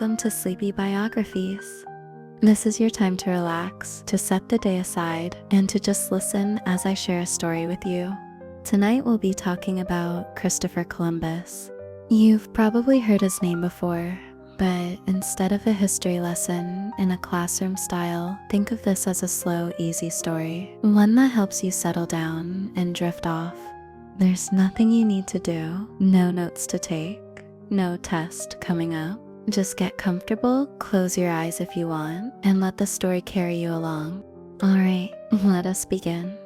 welcome to Sleepy Biographies. This is your time to relax, to set the day aside, and to just listen as I share a story with you. Tonight we'll be talking about Christopher Columbus. You've probably heard his name before, but instead of a history lesson in a classroom style, think of this as a slow, easy story, one that helps you settle down and drift off. There's nothing you need to do, no notes to take, no test coming up. Just get comfortable, close your eyes if you want, and let the story carry you along. Alright, let us begin.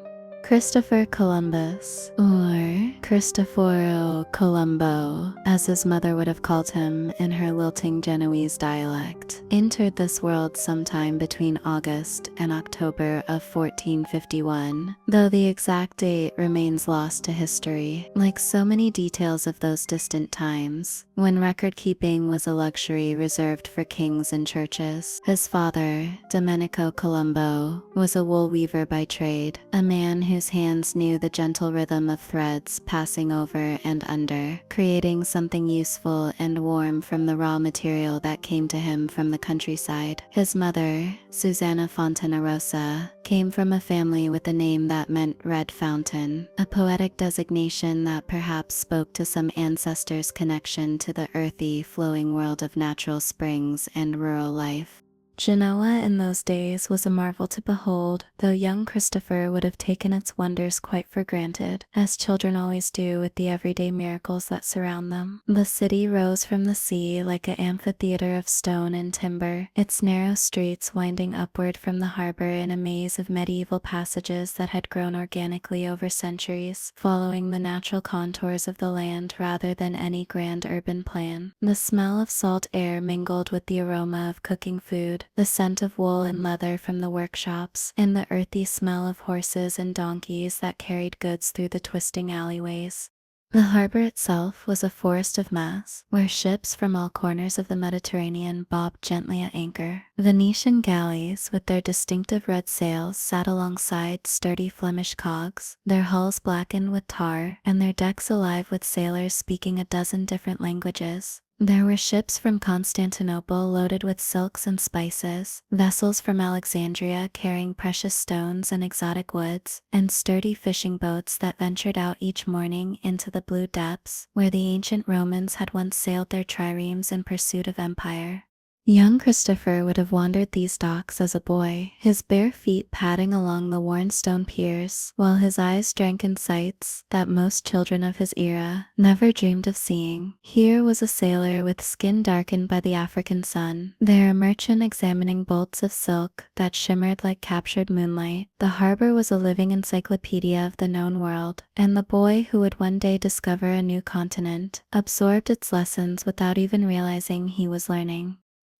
Christopher Columbus, or Cristoforo Colombo, as his mother would have called him in her lilting Genoese dialect, entered this world sometime between August and October of 1451, though the exact date remains lost to history, like so many details of those distant times, when record-keeping was a luxury reserved for kings and churches. His father, Domenico Colombo, was a wool weaver by trade, a man whose hands knew the gentle rhythm of threads passing over and under, creating something useful and warm from the raw material that came to him from the countryside. His mother, Susanna Fontanarosa, came from a family with a name that meant Red Fountain, a poetic designation that perhaps spoke to some ancestors' connection to the earthy, flowing world of natural springs and rural life. Genoa in those days was a marvel to behold, though young Christopher would have taken its wonders quite for granted, as children always do with the everyday miracles that surround them. The city rose from the sea like an amphitheater of stone and timber, its narrow streets winding upward from the harbor in a maze of medieval passages that had grown organically over centuries, following the natural contours of the land rather than any grand urban plan. The smell of salt air mingled with the aroma of cooking food, the scent of wool and leather from the workshops, and the earthy smell of horses and donkeys that carried goods through the twisting alleyways. The harbor itself was a forest of masts, where ships from all corners of the Mediterranean bobbed gently at anchor. Venetian galleys, with their distinctive red sails, sat alongside sturdy Flemish cogs, their hulls blackened with tar, and their decks alive with sailors speaking a dozen different languages. There were ships from Constantinople loaded with silks and spices, vessels from Alexandria carrying precious stones and exotic woods, and sturdy fishing boats that ventured out each morning into the blue depths, where the ancient Romans had once sailed their triremes in pursuit of empire. Young Christopher would have wandered these docks as a boy, his bare feet padding along the worn stone piers, while his eyes drank in sights that most children of his era never dreamed of seeing. Here was a sailor with skin darkened by the African sun, there a merchant examining bolts of silk that shimmered like captured moonlight. The harbor was a living encyclopedia of the known world, and the boy who would one day discover a new continent absorbed its lessons without even realizing he was learning.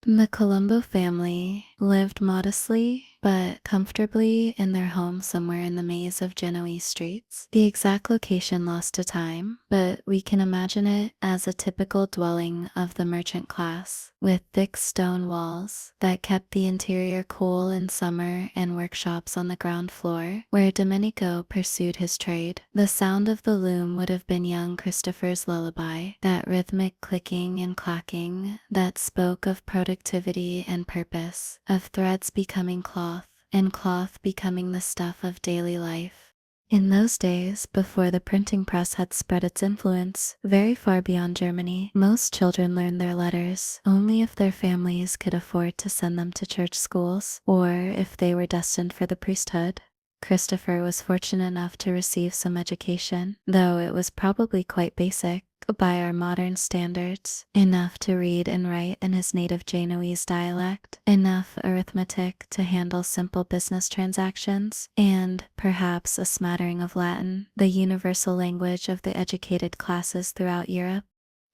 The Colombo family lived modestly but comfortably in their home somewhere in the maze of Genoese streets. The exact location lost to time, but we can imagine it as a typical dwelling of the merchant class, with thick stone walls that kept the interior cool in summer and workshops on the ground floor, where Domenico pursued his trade. The sound of the loom would have been young Christopher's lullaby, that rhythmic clicking and clacking that spoke of productivity and purpose, of threads becoming cloth, and cloth becoming the stuff of daily life. In those days, before the printing press had spread its influence very far beyond Germany, most children learned their letters only if their families could afford to send them to church schools, or if they were destined for the priesthood. Christopher was fortunate enough to receive some education, though it was probably quite basic by our modern standards, enough to read and write in his native Genoese dialect, enough arithmetic to handle simple business transactions, and perhaps a smattering of Latin, the universal language of the educated classes throughout Europe.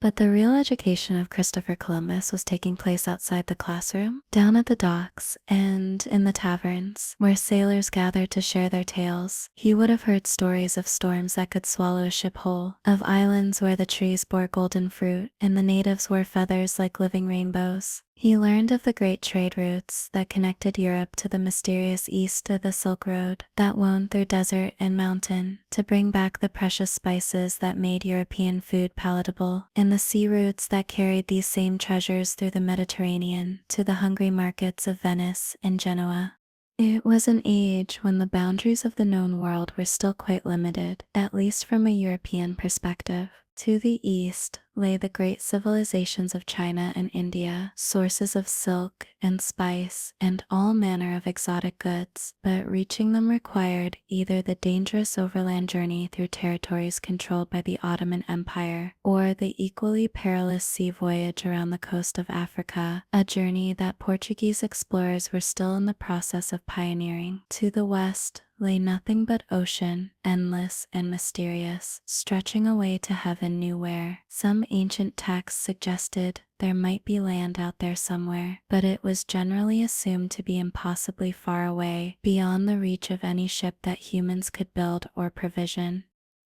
But the real education of Christopher Columbus was taking place outside the classroom, down at the docks, and in the taverns, where sailors gathered to share their tales. He would have heard stories of storms that could swallow a ship whole, of islands where the trees bore golden fruit, and the natives wore feathers like living rainbows. He learned of the great trade routes that connected Europe to the mysterious east of the Silk Road that wound through desert and mountain to bring back the precious spices that made European food palatable, and the sea routes that carried these same treasures through the Mediterranean to the hungry markets of Venice and Genoa. It was an age when the boundaries of the known world were still quite limited, at least from a European perspective. To the east lay the great civilizations of China and India, sources of silk and spice and all manner of exotic goods, but reaching them required either the dangerous overland journey through territories controlled by the Ottoman Empire or the equally perilous sea voyage around the coast of Africa, a journey that Portuguese explorers were still in the process of pioneering. To the west lay nothing but ocean, endless and mysterious, stretching away to heaven knew where. Some ancient texts suggested there might be land out there somewhere, but it was generally assumed to be impossibly far away, beyond the reach of any ship that humans could build or provision.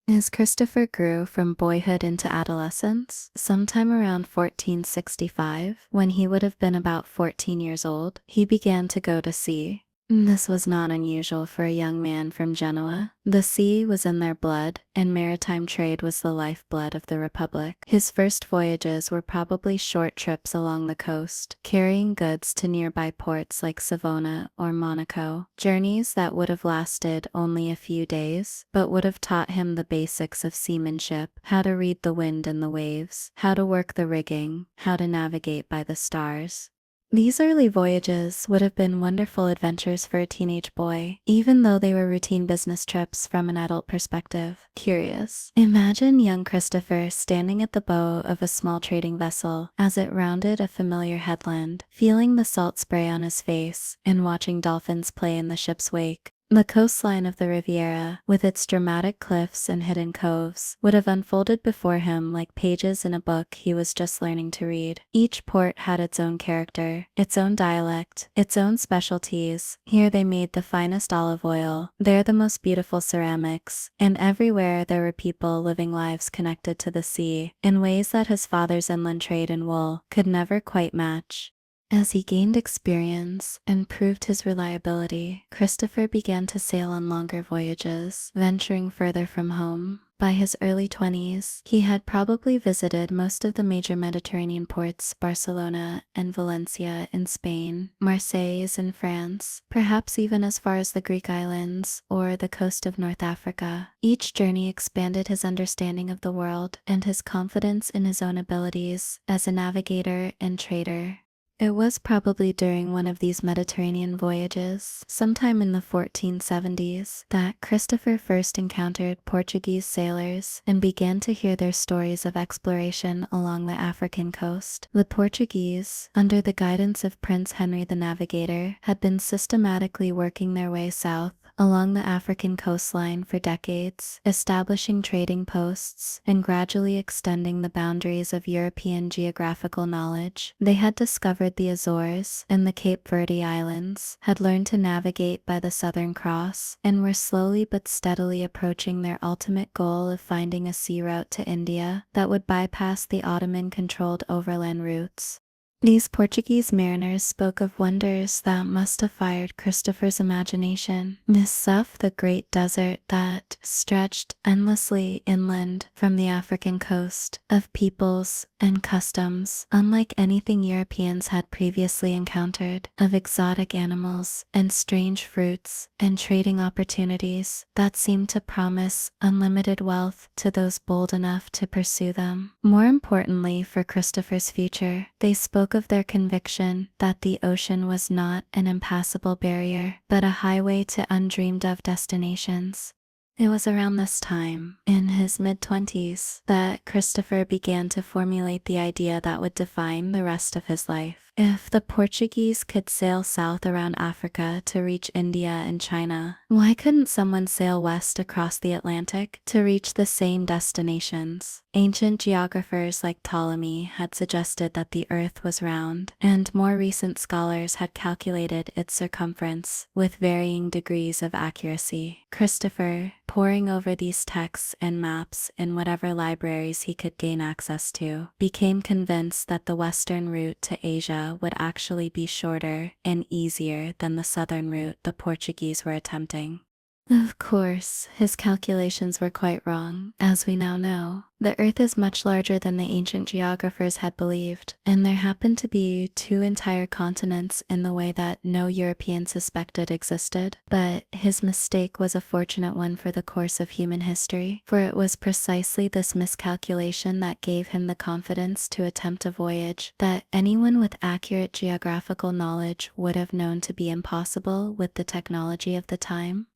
As Christopher grew from boyhood into adolescence, sometime around 1465, when he would have been about 14 years old, he began to go to sea. This was not unusual for a young man from Genoa. The sea was in their blood, and maritime trade was the lifeblood of the Republic. His first voyages were probably short trips along the coast, carrying goods to nearby ports like Savona or Monaco, journeys that would have lasted only a few days, but would have taught him the basics of seamanship, how to read the wind and the waves, how to work the rigging, how to navigate by the stars. These early voyages would have been wonderful adventures for a teenage boy, even though they were routine business trips from an adult perspective. Curious. Imagine young Christopher standing at the bow of a small trading vessel as it rounded a familiar headland, feeling the salt spray on his face, and watching dolphins play in the ship's wake. The coastline of the Riviera, with its dramatic cliffs and hidden coves, would have unfolded before him like pages in a book he was just learning to read. Each port had its own character, its own dialect, its own specialties. Here they made the finest olive oil, there the most beautiful ceramics, and everywhere there were people living lives connected to the sea, in ways that his father's inland trade in wool could never quite match. As he gained experience and proved his reliability, Christopher began to sail on longer voyages, venturing further from home. By his early 20s, he had probably visited most of the major Mediterranean ports, Barcelona and Valencia in Spain, Marseille in France, perhaps even as far as the Greek islands or the coast of North Africa. Each journey expanded his understanding of the world and his confidence in his own abilities as a navigator and trader. It was probably during one of these Mediterranean voyages, sometime in the 1470s, that Christopher first encountered Portuguese sailors and began to hear their stories of exploration along the African coast. The Portuguese, under the guidance of Prince Henry the Navigator, had been systematically working their way south along the African coastline for decades, establishing trading posts and gradually extending the boundaries of European geographical knowledge. They had discovered the Azores and the Cape Verde Islands, had learned to navigate by the Southern Cross, and were slowly but steadily approaching their ultimate goal of finding a sea route to India that would bypass the Ottoman-controlled overland routes. These Portuguese mariners spoke of wonders that must have fired Christopher's imagination. This of the great desert that stretched endlessly inland from the African coast, of peoples and customs unlike anything Europeans had previously encountered, of exotic animals and strange fruits and trading opportunities that seemed to promise unlimited wealth to those bold enough to pursue them. More importantly for Christopher's future, they spoke of their conviction that the ocean was not an impassable barrier, but a highway to undreamed of destinations. It was around this time, in his mid-20s, that Christopher began to formulate the idea that would define the rest of his life. If the Portuguese could sail south around Africa to reach India and China, why couldn't someone sail west across the Atlantic to reach the same destinations? Ancient geographers like Ptolemy had suggested that the Earth was round, and more recent scholars had calculated its circumference with varying degrees of accuracy. Christopher, poring over these texts and maps in whatever libraries he could gain access to, became convinced that the western route to Asia would actually be shorter and easier than the southern route the Portuguese were attempting. Of course, his calculations were quite wrong, as we now know. The Earth is much larger than the ancient geographers had believed, and there happened to be two entire continents in the way that no European suspected existed. But his mistake was a fortunate one for the course of human history, for it was precisely this miscalculation that gave him the confidence to attempt a voyage that anyone with accurate geographical knowledge would have known to be impossible with the technology of the time.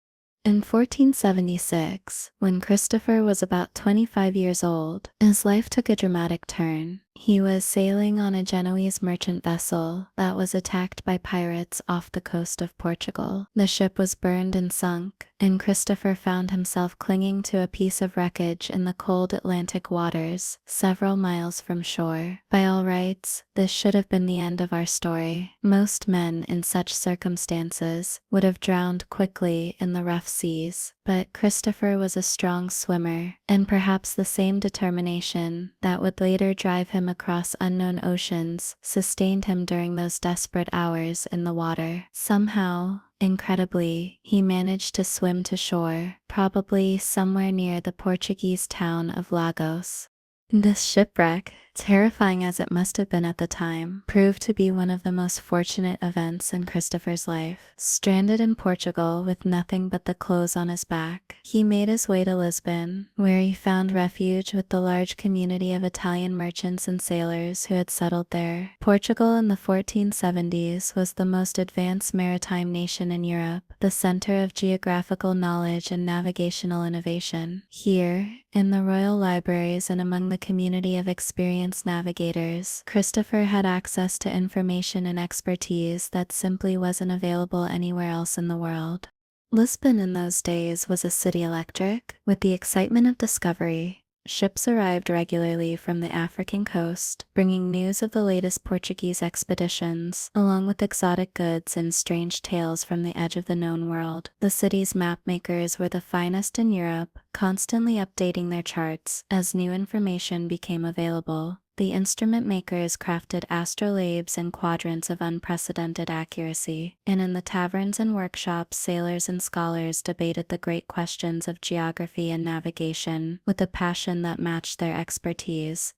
In 1476, when Christopher was about 25 years old, his life took a dramatic turn. He was sailing on a Genoese merchant vessel that was attacked by pirates off the coast of Portugal. The ship was burned and sunk, and Christopher found himself clinging to a piece of wreckage in the cold Atlantic waters, several miles from shore. By all rights, this should have been the end of our story. Most men in such circumstances would have drowned quickly in the rough seas, but Christopher was a strong swimmer, and perhaps the same determination that would later drive him across unknown oceans sustained him during those desperate hours in the water. Somehow, incredibly, he managed to swim to shore, probably somewhere near the Portuguese town of Lagos. This shipwreck, terrifying as it must have been at the time, proved to be one of the most fortunate events in Christopher's life. Stranded in Portugal with nothing but the clothes on his back, he made his way to Lisbon, where he found refuge with the large community of Italian merchants and sailors who had settled there. Portugal in the 1470s was the most advanced maritime nation in Europe, the center of geographical knowledge and navigational innovation. Here, in the royal libraries and among the community of experienced navigators, Christopher had access to information and expertise that simply wasn't available anywhere else in the world. Lisbon in those days was a city electric, with the excitement of discovery. Ships arrived regularly from the African coast, bringing news of the latest Portuguese expeditions, along with exotic goods and strange tales from the edge of the known world. The city's mapmakers were the finest in Europe, constantly updating their charts as new information became available. The instrument makers crafted astrolabes and quadrants of unprecedented accuracy, and in the taverns and workshops, sailors and scholars debated the great questions of geography and navigation with a passion that matched their expertise.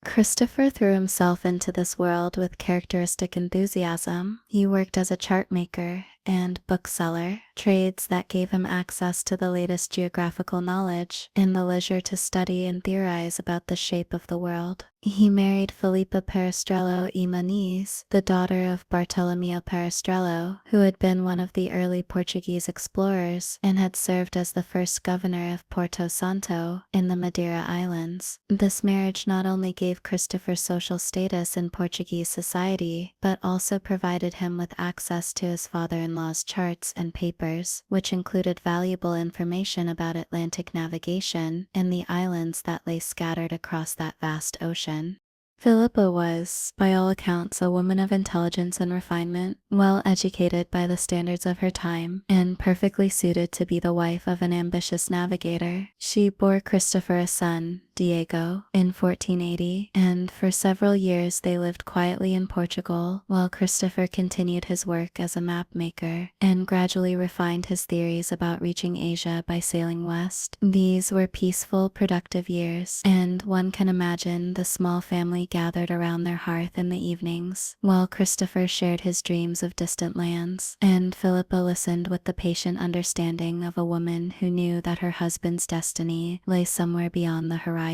Christopher threw himself into this world with characteristic enthusiasm. He worked as a chart maker and bookseller, trades that gave him access to the latest geographical knowledge and the leisure to study and theorize about the shape of the world. He married Filipa Perestrello y Muniz, the daughter of Bartolomeo Perestrello, who had been one of the early Portuguese explorers and had served as the first governor of Porto Santo in the Madeira Islands. This marriage not only gave Christopher social status in Portuguese society, but also provided him with access to his father-in-law's charts and papers, which included valuable information about Atlantic navigation and the islands that lay scattered across that vast ocean. Philippa was, by all accounts, a woman of intelligence and refinement, well educated by the standards of her time, and perfectly suited to be the wife of an ambitious navigator. She bore Christopher a son, Diego, in 1480, and for several years they lived quietly in Portugal, while Christopher continued his work as a map maker, and gradually refined his theories about reaching Asia by sailing west. These were peaceful, productive years, and one can imagine the small family gathered around their hearth in the evenings, while Christopher shared his dreams of distant lands, and Philippa listened with the patient understanding of a woman who knew that her husband's destiny lay somewhere beyond the horizon.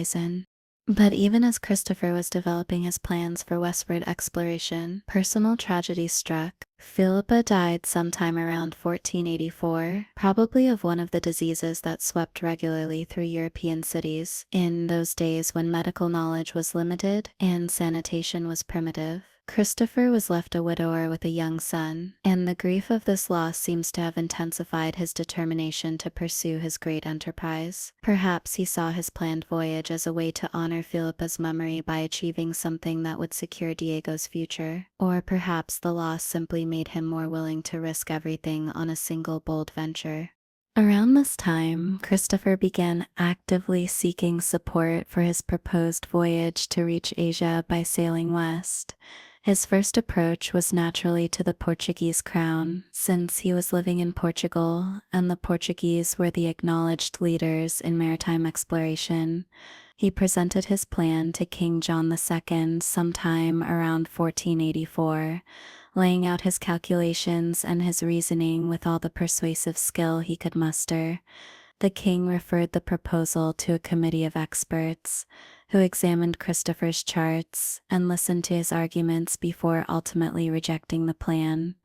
But even as Christopher was developing his plans for westward exploration, personal tragedy struck. Philippa died sometime around 1484, probably of one of the diseases that swept regularly through European cities, in those days when medical knowledge was limited and sanitation was primitive. Christopher was left a widower with a young son, and the grief of this loss seems to have intensified his determination to pursue his great enterprise. Perhaps he saw his planned voyage as a way to honor Philippa's memory by achieving something that would secure Diego's future, or perhaps the loss simply made him more willing to risk everything on a single bold venture. Around this time, Christopher began actively seeking support for his proposed voyage to reach Asia by sailing west. His first approach was naturally to the Portuguese crown, since he was living in Portugal and the Portuguese were the acknowledged leaders in maritime exploration. He presented his plan to King John II sometime around 1484, laying out his calculations and his reasoning with all the persuasive skill he could muster. The king referred the proposal to a committee of experts, who examined Christopher's charts and listened to his arguments before ultimately rejecting the plan.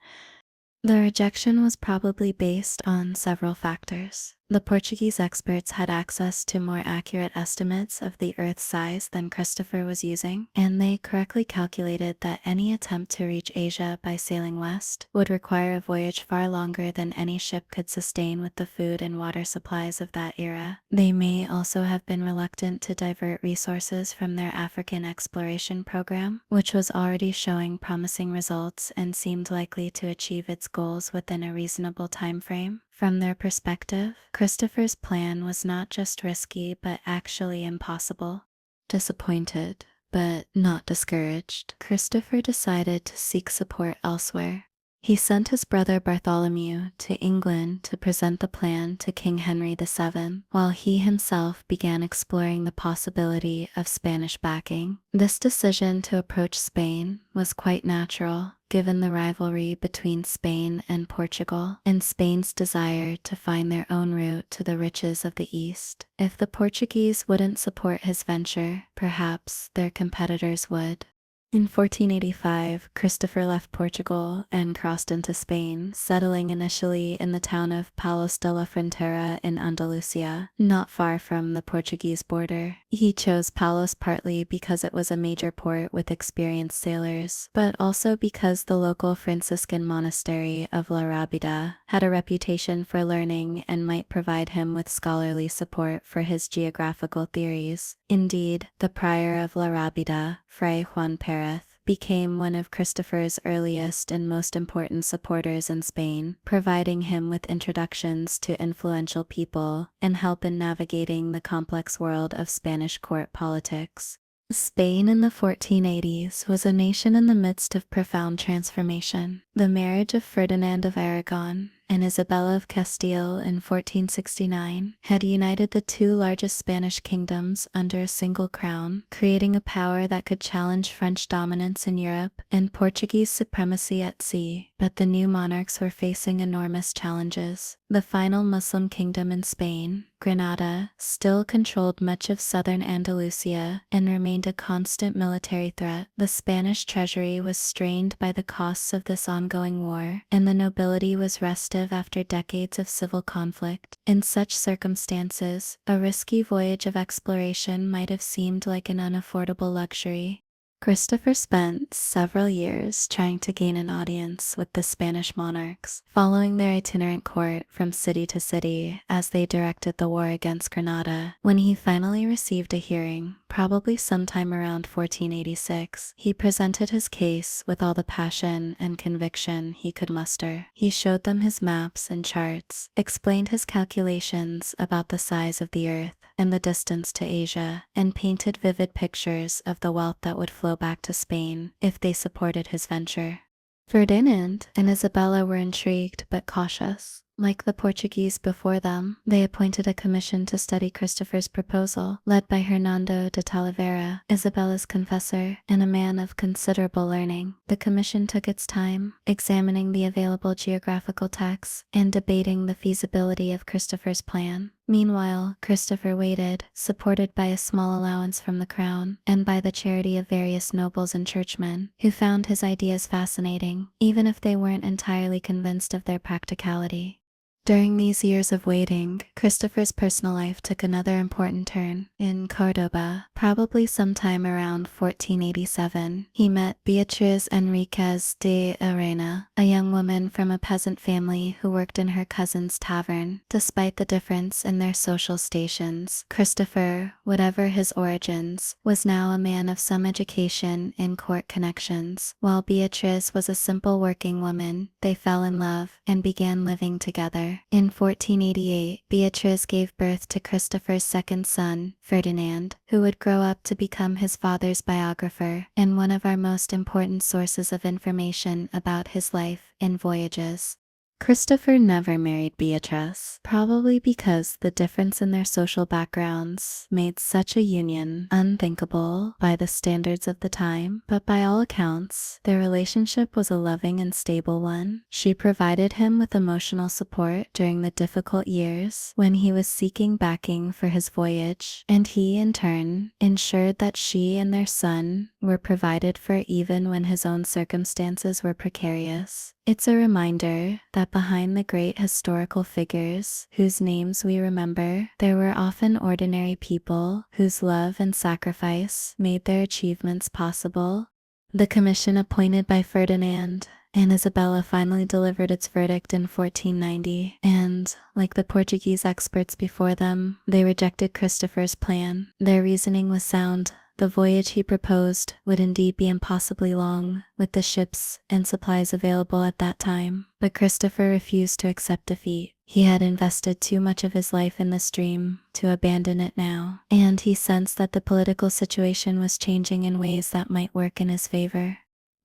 The rejection was probably based on several factors. The Portuguese experts had access to more accurate estimates of the Earth's size than Christopher was using, and they correctly calculated that any attempt to reach Asia by sailing west would require a voyage far longer than any ship could sustain with the food and water supplies of that era. They may also have been reluctant to divert resources from their African exploration program, which was already showing promising results and seemed likely to achieve its goals within a reasonable time frame. From their perspective, Christopher's plan was not just risky but actually impossible. Disappointed, but not discouraged, Christopher decided to seek support elsewhere. He sent his brother Bartholomew to England to present the plan to King Henry VII, while he himself began exploring the possibility of Spanish backing. This decision to approach Spain was quite natural, given the rivalry between Spain and Portugal, and Spain's desire to find their own route to the riches of the East. If the Portuguese wouldn't support his venture, perhaps their competitors would. In 1485, Christopher left Portugal and crossed into Spain, settling initially in the town of Palos de la Frontera in Andalusia, not far from the Portuguese border. He chose Palos partly because it was a major port with experienced sailors, but also because the local Franciscan monastery of La Rábida had a reputation for learning and might provide him with scholarly support for his geographical theories. Indeed, the prior of La Rábida, Fray Juan Pérez, became one of Christopher's earliest and most important supporters in Spain, providing him with introductions to influential people and help in navigating the complex world of Spanish court politics. Spain in the 1480s was a nation in the midst of profound transformation. The marriage of Ferdinand of Aragon and Isabella of Castile in 1469 had united the two largest Spanish kingdoms under a single crown, creating a power that could challenge French dominance in Europe and Portuguese supremacy at sea. But the new monarchs were facing enormous challenges. The final Muslim kingdom in Spain, Granada, still controlled much of southern Andalusia and remained a constant military threat. The Spanish treasury was strained by the costs of this ongoing war, and the nobility was restive after decades of civil conflict. In such circumstances, a risky voyage of exploration might have seemed like an unaffordable luxury. Christopher spent several years trying to gain an audience with the Spanish monarchs, following their itinerant court from city to city as they directed the war against Granada. When he finally received a hearing, probably sometime around 1486, he presented his case with all the passion and conviction he could muster. He showed them his maps and charts, explained his calculations about the size of the Earth and the distance to Asia, and painted vivid pictures of the wealth that would flow back to Spain if they supported his venture. Ferdinand and Isabella were intrigued but cautious. Like the Portuguese before them, they appointed a commission to study Christopher's proposal, led by Hernando de Talavera, Isabella's confessor, and a man of considerable learning. The commission took its time, examining the available geographical texts and debating the feasibility of Christopher's plan. Meanwhile, Christopher waited, supported by a small allowance from the crown, and by the charity of various nobles and churchmen, who found his ideas fascinating, even if they weren't entirely convinced of their practicality. During these years of waiting, Christopher's personal life took another important turn. In Córdoba, probably sometime around 1487, he met Beatriz Enriquez de Arena, a young woman from a peasant family who worked in her cousin's tavern. Despite the difference in their social stations, Christopher, whatever his origins, was now a man of some education and court connections. While Beatriz was a simple working woman, they fell in love and began living together. In 1488, Beatrice gave birth to Christopher's second son, Ferdinand, who would grow up to become his father's biographer and one of our most important sources of information about his life and voyages. Christopher never married Beatrice, probably because the difference in their social backgrounds made such a union unthinkable by the standards of the time, but by all accounts, their relationship was a loving and stable one. She provided him with emotional support during the difficult years when he was seeking backing for his voyage, and he, in turn, ensured that she and their son were provided for even when his own circumstances were precarious. It's a reminder that behind the great historical figures whose names we remember, there were often ordinary people whose love and sacrifice made their achievements possible. The commission appointed by Ferdinand and Isabella finally delivered its verdict in 1490, and, like the Portuguese experts before them, they rejected Christopher's plan. Their reasoning was sound. The voyage he proposed would indeed be impossibly long, with the ships and supplies available at that time. But Christopher refused to accept defeat. He had invested too much of his life in this dream to abandon it now, and he sensed that the political situation was changing in ways that might work in his favor.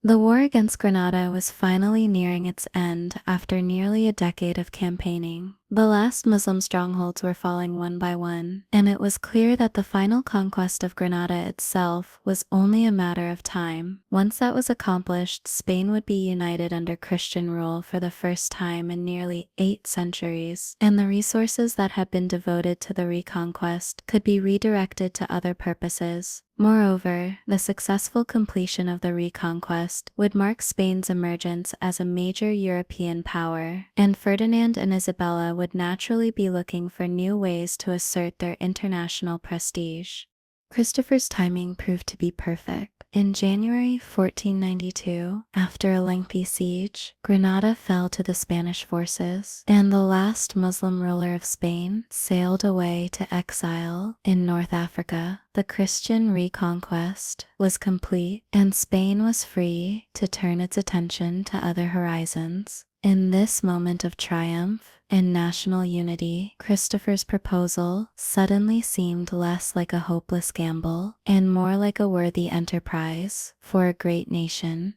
The war against Granada was finally nearing its end after nearly a decade of campaigning. The last Muslim strongholds were falling one by one, and it was clear that the final conquest of Granada itself was only a matter of time. Once that was accomplished, Spain would be united under Christian rule for the first time in nearly 8 centuries, and the resources that had been devoted to the reconquest could be redirected to other purposes. Moreover, the successful completion of the reconquest would mark Spain's emergence as a major European power, and Ferdinand and Isabella would naturally be looking for new ways to assert their international prestige. Christopher's timing proved to be perfect. In January 1492, after a lengthy siege, Granada fell to the Spanish forces, and the last Muslim ruler of Spain sailed away to exile in North Africa. The Christian reconquest was complete, and Spain was free to turn its attention to other horizons. In this moment of triumph and national unity, Christopher's proposal suddenly seemed less like a hopeless gamble and more like a worthy enterprise for a great nation.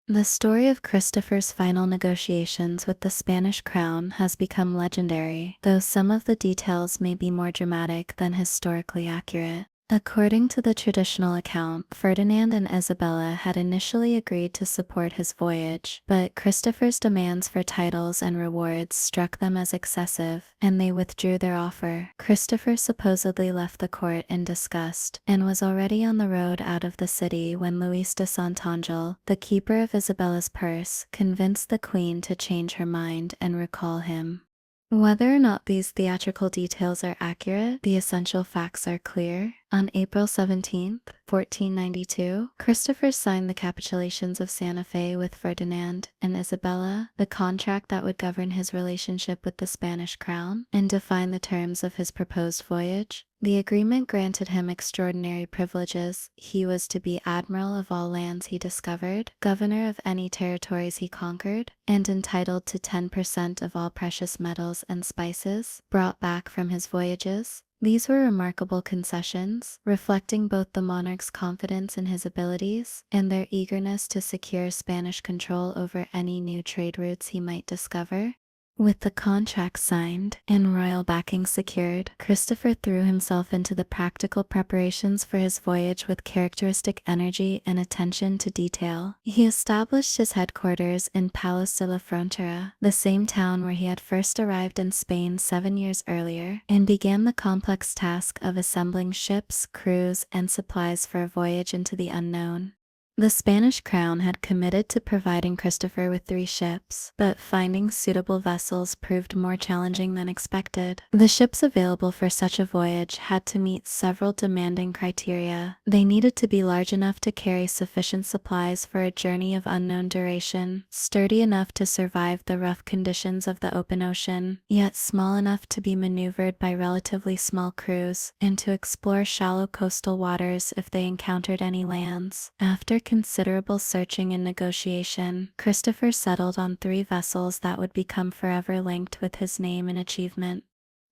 The story of Christopher's final negotiations with the Spanish crown has become legendary, though some of the details may be more dramatic than historically accurate. According to the traditional account, Ferdinand and Isabella had initially agreed to support his voyage, but Christopher's demands for titles and rewards struck them as excessive, and they withdrew their offer. Christopher supposedly left the court in disgust, and was already on the road out of the city when Luis de Santangel, the keeper of Isabella's purse, convinced the queen to change her mind and recall him. Whether or not these theatrical details are accurate, the essential facts are clear. On April 17, 1492, Christopher signed the capitulations of Santa Fe with Ferdinand and Isabella, the contract that would govern his relationship with the Spanish crown and define the terms of his proposed voyage. The agreement granted him extraordinary privileges. He was to be admiral of all lands he discovered, governor of any territories he conquered, and entitled to 10% of all precious metals and spices brought back from his voyages. These were remarkable concessions, reflecting both the monarch's confidence in his abilities and their eagerness to secure Spanish control over any new trade routes he might discover. With the contract signed and royal backing secured, Christopher threw himself into the practical preparations for his voyage with characteristic energy and attention to detail. He established his headquarters in Palos de la Frontera, the same town where he had first arrived in Spain 7 years earlier, and began the complex task of assembling ships, crews, and supplies for a voyage into the unknown. The Spanish crown had committed to providing Christopher with 3 ships, but finding suitable vessels proved more challenging than expected. The ships available for such a voyage had to meet several demanding criteria. They needed to be large enough to carry sufficient supplies for a journey of unknown duration, sturdy enough to survive the rough conditions of the open ocean, yet small enough to be maneuvered by relatively small crews, and to explore shallow coastal waters if they encountered any lands. After considerable searching and negotiation, Christopher settled on 3 vessels that would become forever linked with his name and achievement.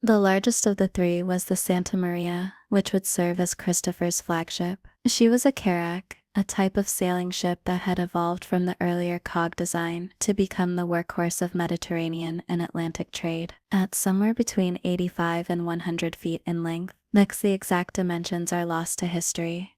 The largest of the 3 was the Santa Maria, which would serve as Christopher's flagship. She was a carrack, a type of sailing ship that had evolved from the earlier cog design to become the workhorse of Mediterranean and Atlantic trade. At somewhere between 85 and 100 feet in length, the exact dimensions are lost to history.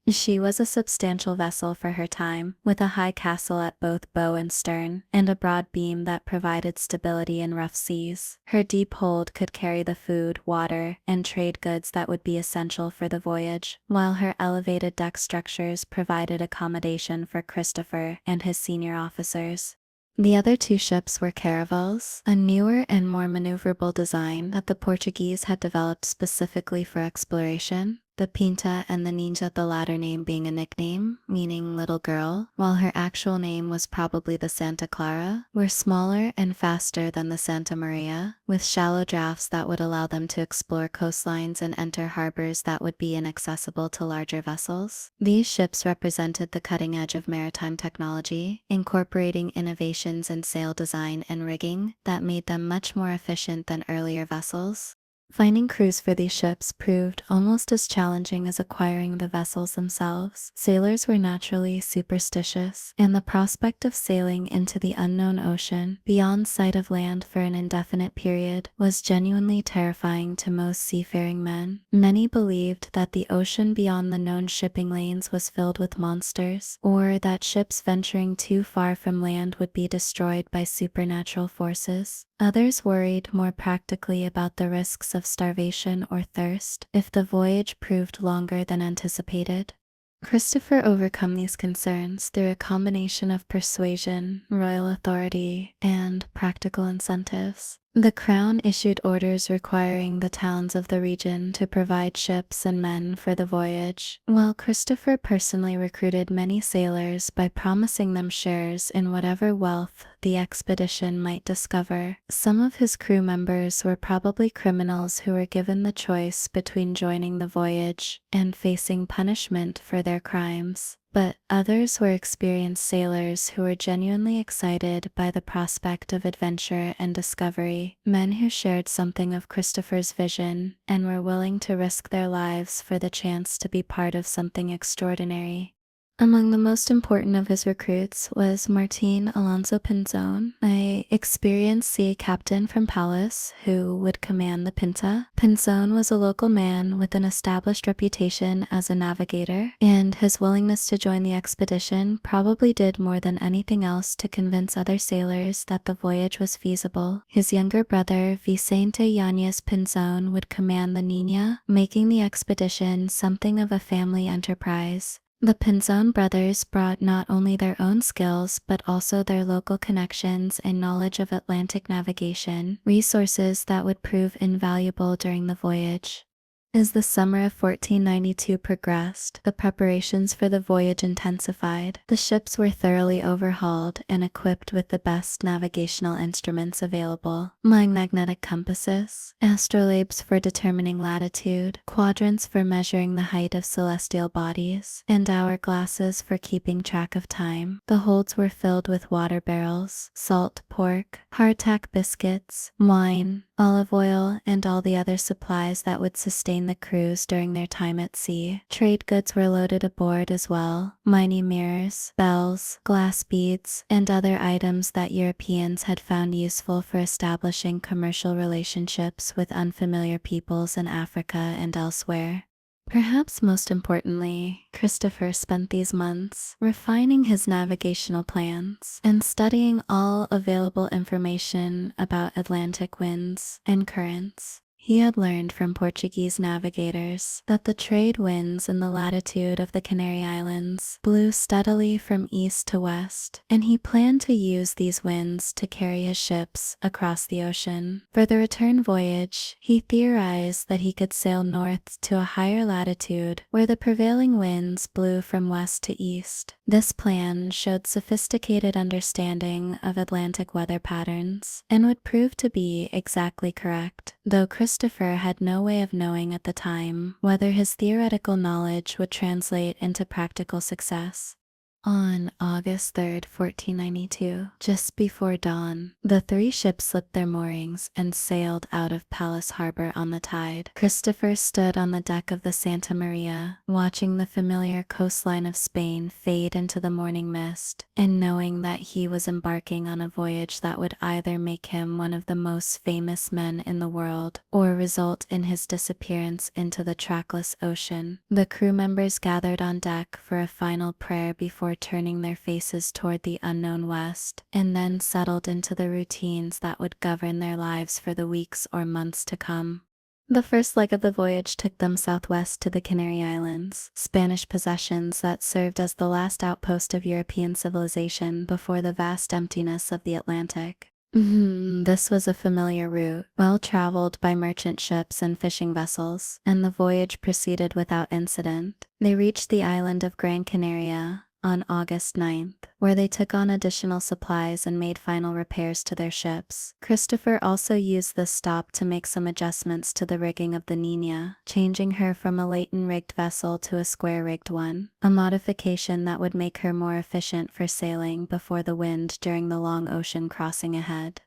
She was a substantial vessel for her time, with a high castle at both bow and stern, and a broad beam that provided stability in rough seas. Her deep hold could carry the food, water, and trade goods that would be essential for the voyage, while her elevated deck structures provided accommodation for Christopher and his senior officers. The other 2 ships were caravels, a newer and more maneuverable design that the Portuguese had developed specifically for exploration. The Pinta and the Ninja, the latter name being a nickname, meaning little girl, while her actual name was probably the Santa Clara, were smaller and faster than the Santa Maria, with shallow drafts that would allow them to explore coastlines and enter harbors that would be inaccessible to larger vessels. These ships represented the cutting edge of maritime technology, incorporating innovations in sail design and rigging that made them much more efficient than earlier vessels. Finding crews for these ships proved almost as challenging as acquiring the vessels themselves. Sailors were naturally superstitious, and the prospect of sailing into the unknown ocean, beyond sight of land for an indefinite period, was genuinely terrifying to most seafaring men. Many believed that the ocean beyond the known shipping lanes was filled with monsters, or that ships venturing too far from land would be destroyed by supernatural forces. Others worried more practically about the risks of starvation or thirst if the voyage proved longer than anticipated. Christopher overcame these concerns through a combination of persuasion, royal authority, and practical incentives. The crown issued orders requiring the towns of the region to provide ships and men for the voyage, while Christopher personally recruited many sailors by promising them shares in whatever wealth the expedition might discover. Some of his crew members were probably criminals who were given the choice between joining the voyage and facing punishment for their crimes. But others were experienced sailors who were genuinely excited by the prospect of adventure and discovery, men who shared something of Christopher's vision and were willing to risk their lives for the chance to be part of something extraordinary. Among the most important of his recruits was Martin Alonso Pinzon, an experienced sea captain from Palos who would command the Pinta. Pinzon was a local man with an established reputation as a navigator, and his willingness to join the expedition probably did more than anything else to convince other sailors that the voyage was feasible. His younger brother, Vicente Yanez Pinzon, would command the Nina, making the expedition something of a family enterprise. The Pinzon brothers brought not only their own skills but also their local connections and knowledge of Atlantic navigation, resources that would prove invaluable during the voyage. As the summer of 1492 progressed, the preparations for the voyage intensified. The ships were thoroughly overhauled and equipped with the best navigational instruments available: magnetic compasses, astrolabes for determining latitude, quadrants for measuring the height of celestial bodies, and hourglasses for keeping track of time. The holds were filled with water barrels, salt pork, hardtack biscuits, wine, olive oil, and all the other supplies that would sustain the crews during their time at sea. Trade goods were loaded aboard as well: mining mirrors, bells, glass beads, and other items that Europeans had found useful for establishing commercial relationships with unfamiliar peoples in Africa and elsewhere. Perhaps most importantly, Christopher spent these months refining his navigational plans and studying all available information about Atlantic winds and currents. He had learned from Portuguese navigators that the trade winds in the latitude of the Canary Islands blew steadily from east to west, and he planned to use these winds to carry his ships across the ocean. For the return voyage, he theorized that he could sail north to a higher latitude where the prevailing winds blew from west to east. This plan showed sophisticated understanding of Atlantic weather patterns and would prove to be exactly correct, though Christopher Christopher had no way of knowing at the time whether his theoretical knowledge would translate into practical success. On August 3rd, 1492, just before dawn, the three ships slipped their moorings and sailed out of Palace Harbor on the tide. Christopher stood on the deck of the Santa Maria, watching the familiar coastline of Spain fade into the morning mist, and knowing that he was embarking on a voyage that would either make him one of the most famous men in the world or result in his disappearance into the trackless ocean. The crew members gathered on deck for a final prayer before turning their faces toward the unknown west, and then settled into the routines that would govern their lives for the weeks or months to come. The first leg of the voyage took them southwest to the Canary Islands, Spanish possessions that served as the last outpost of European civilization before the vast emptiness of the Atlantic. This was a familiar route, well traveled by merchant ships and fishing vessels, and the voyage proceeded without incident. They reached the island of Gran Canaria on August 9th, where they took on additional supplies and made final repairs to their ships. Christopher also used this stop to make some adjustments to the rigging of the Niña, changing her from a lateen-rigged vessel to a square-rigged one, a modification that would make her more efficient for sailing before the wind during the long ocean crossing ahead.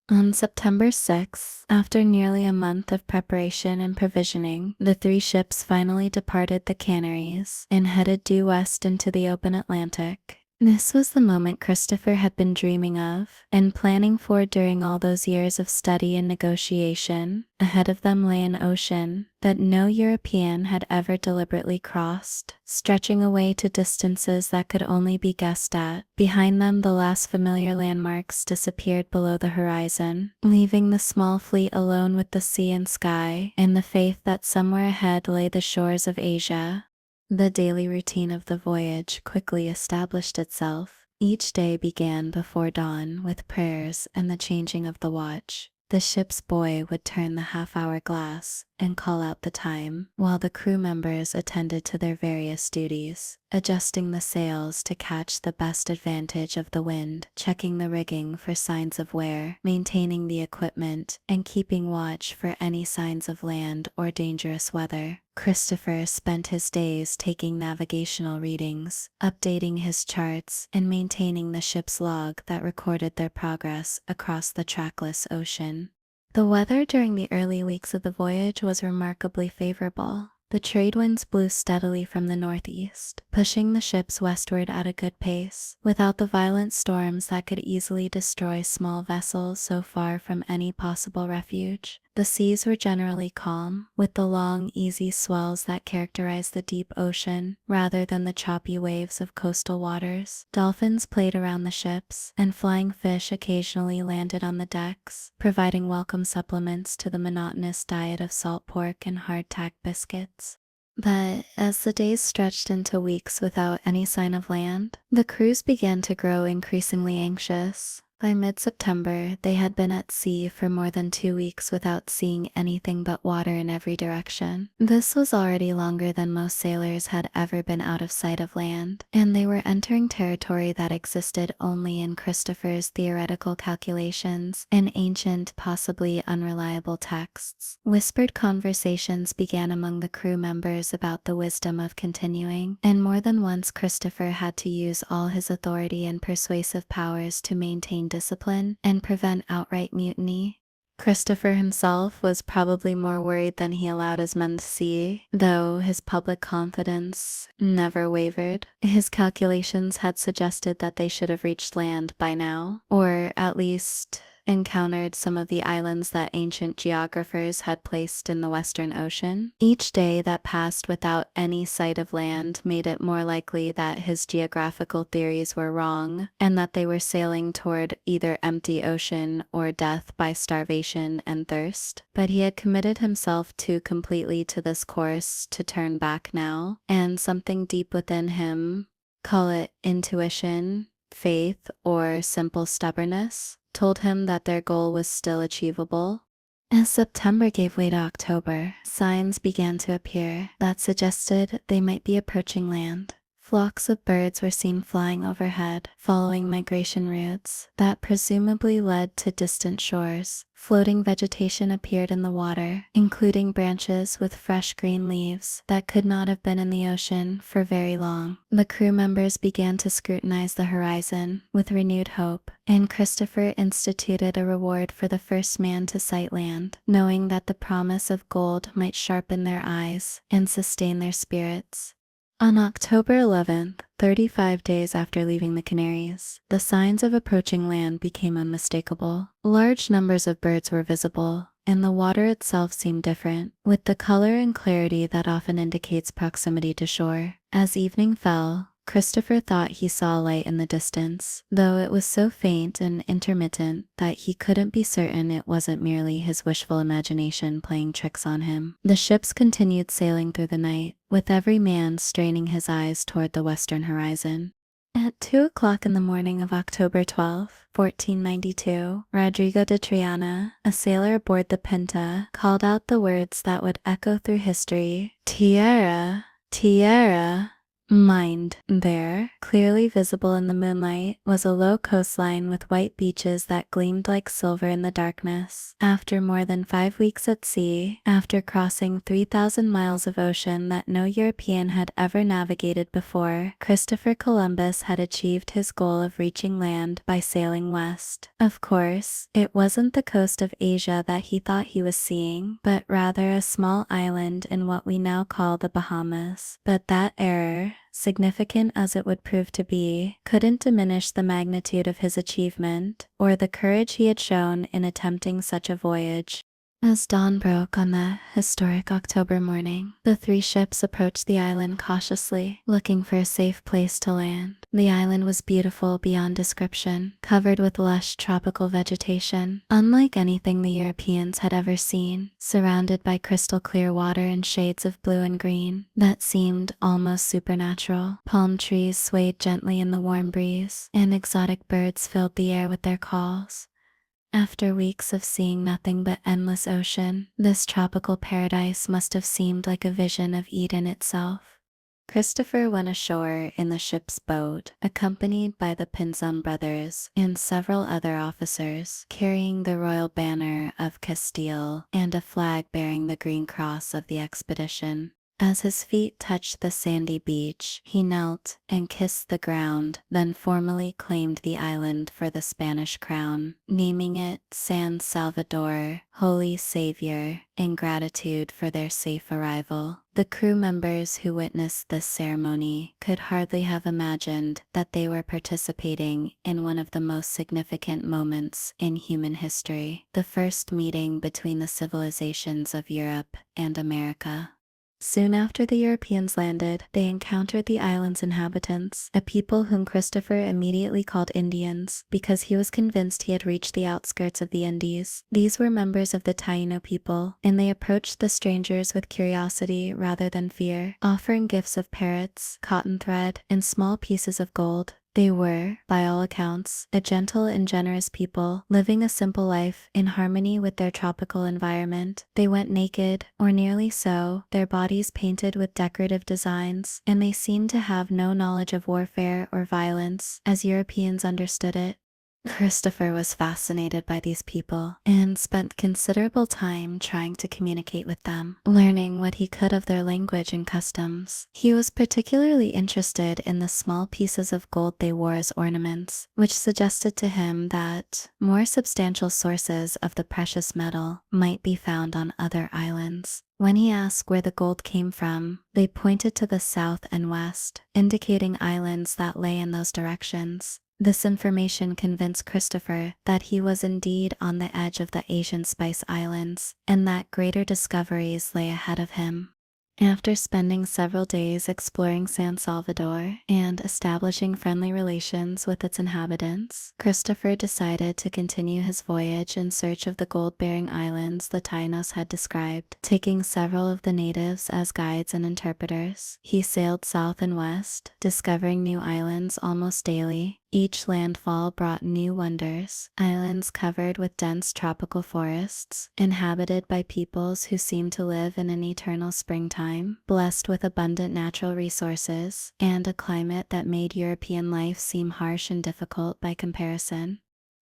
On September 6th, after nearly a month of preparation and provisioning, the three ships finally departed the Canaries and headed due west into the open Atlantic. This was the moment Christopher had been dreaming of and planning for during all those years of study and negotiation. Ahead of them lay an ocean that no European had ever deliberately crossed, stretching away to distances that could only be guessed at. Behind them, the last familiar landmarks disappeared below the horizon, leaving the small fleet alone with the sea and sky, and the faith that somewhere ahead lay the shores of Asia. The daily routine of the voyage quickly established itself. Each day began before dawn with prayers and the changing of the watch. The ship's boy would turn the half-hour glass and call out the time, while the crew members attended to their various duties, adjusting the sails to catch the best advantage of the wind, checking the rigging for signs of wear, maintaining the equipment, and keeping watch for any signs of land or dangerous weather. Christopher spent his days taking navigational readings, updating his charts, and maintaining the ship's log that recorded their progress across the trackless ocean. The weather during the early weeks of the voyage was remarkably favorable. The trade winds blew steadily from the northeast, pushing the ships westward at a good pace, without the violent storms that could easily destroy small vessels so far from any possible refuge. The seas were generally calm, with the long, easy swells that characterize the deep ocean, rather than the choppy waves of coastal waters. Dolphins played around the ships, and flying fish occasionally landed on the decks, providing welcome supplements to the monotonous diet of salt pork and hardtack biscuits. But as the days stretched into weeks without any sign of land, the crews began to grow increasingly anxious. By mid-September, they had been at sea for more than 2 weeks without seeing anything but water in every direction. This was already longer than most sailors had ever been out of sight of land, and they were entering territory that existed only in Christopher's theoretical calculations and ancient, possibly unreliable texts. Whispered conversations began among the crew members about the wisdom of continuing, and more than once Christopher had to use all his authority and persuasive powers to maintain discipline and prevent outright mutiny. Christopher himself was probably more worried than he allowed his men to see, though his public confidence never wavered. His calculations had suggested that they should have reached land by now, or at least encountered some of the islands that ancient geographers had placed in the Western Ocean. Each day that passed without any sight of land made it more likely that his geographical theories were wrong, and that they were sailing toward either empty ocean or death by starvation and thirst. But he had committed himself too completely to this course to turn back now, and something deep within him, call it intuition, faith, or simple stubbornness, told him that their goal was still achievable. As September gave way to October, signs began to appear that suggested they might be approaching land. Flocks of birds were seen flying overhead, following migration routes that presumably led to distant shores. Floating vegetation appeared in the water, including branches with fresh green leaves that could not have been in the ocean for very long. The crew members began to scrutinize the horizon with renewed hope, and Christopher instituted a reward for the first man to sight land, knowing that the promise of gold might sharpen their eyes and sustain their spirits. On October 11th, 35 days after leaving the Canaries, the signs of approaching land became unmistakable. Large numbers of birds were visible, and the water itself seemed different, with the color and clarity that often indicates proximity to shore. As evening fell, Christopher thought he saw a light in the distance, though it was so faint and intermittent that he couldn't be certain it wasn't merely his wishful imagination playing tricks on him. The ships continued sailing through the night, with every man straining his eyes toward the western horizon. At 2 o'clock in the morning of October 12, 1492, Rodrigo de Triana, a sailor aboard the Pinta, called out the words that would echo through history: "Tierra, tierra." Mind. There, clearly visible in the moonlight, was a low coastline with white beaches that gleamed like silver in the darkness. After more than 5 weeks at sea, after crossing 3,000 miles of ocean that no European had ever navigated before, Christopher Columbus had achieved his goal of reaching land by sailing west. Of course, it wasn't the coast of Asia that he thought he was seeing, but rather a small island in what we now call the Bahamas. But that error, significant as it would prove to be, couldn't diminish the magnitude of his achievement, or the courage he had shown in attempting such a voyage. As dawn broke on that historic October morning, the 3 ships approached the island cautiously, looking for a safe place to land. The island was beautiful beyond description, covered with lush tropical vegetation, unlike anything the Europeans had ever seen, surrounded by crystal clear water and shades of blue and green that seemed almost supernatural. Palm trees swayed gently in the warm breeze, and exotic birds filled the air with their calls. After weeks of seeing nothing but endless ocean, this tropical paradise must have seemed like a vision of Eden itself. Christopher went ashore in the ship's boat, accompanied by the Pinzon brothers and several other officers, carrying the royal banner of Castile and a flag bearing the green cross of the expedition. As his feet touched the sandy beach, he knelt and kissed the ground, then formally claimed the island for the Spanish crown, naming it San Salvador, Holy Savior, in gratitude for their safe arrival. The crew members who witnessed this ceremony could hardly have imagined that they were participating in one of the most significant moments in human history, the first meeting between the civilizations of Europe and America. Soon after the Europeans landed, they encountered the island's inhabitants, a people whom Christopher immediately called Indians, because he was convinced he had reached the outskirts of the Indies. These were members of the Taino people, and they approached the strangers with curiosity rather than fear, offering gifts of parrots, cotton thread, and small pieces of gold. They were, by all accounts, a gentle and generous people, living a simple life in harmony with their tropical environment. They went naked, or nearly so, their bodies painted with decorative designs, and they seemed to have no knowledge of warfare or violence, as Europeans understood it. Christopher was fascinated by these people and spent considerable time trying to communicate with them, learning what he could of their language and customs. He was particularly interested in the small pieces of gold they wore as ornaments, which suggested to him that more substantial sources of the precious metal might be found on other islands. When he asked where the gold came from, they pointed to the south and west, indicating islands that lay in those directions. This information convinced Christopher that he was indeed on the edge of the Asian Spice Islands, and that greater discoveries lay ahead of him. After spending several days exploring San Salvador and establishing friendly relations with its inhabitants, Christopher decided to continue his voyage in search of the gold-bearing islands the Tainos had described. Taking several of the natives as guides and interpreters, he sailed south and west, discovering new islands almost daily, Each landfall brought new wonders, islands covered with dense tropical forests, inhabited by peoples who seemed to live in an eternal springtime, blessed with abundant natural resources, and a climate that made European life seem harsh and difficult by comparison.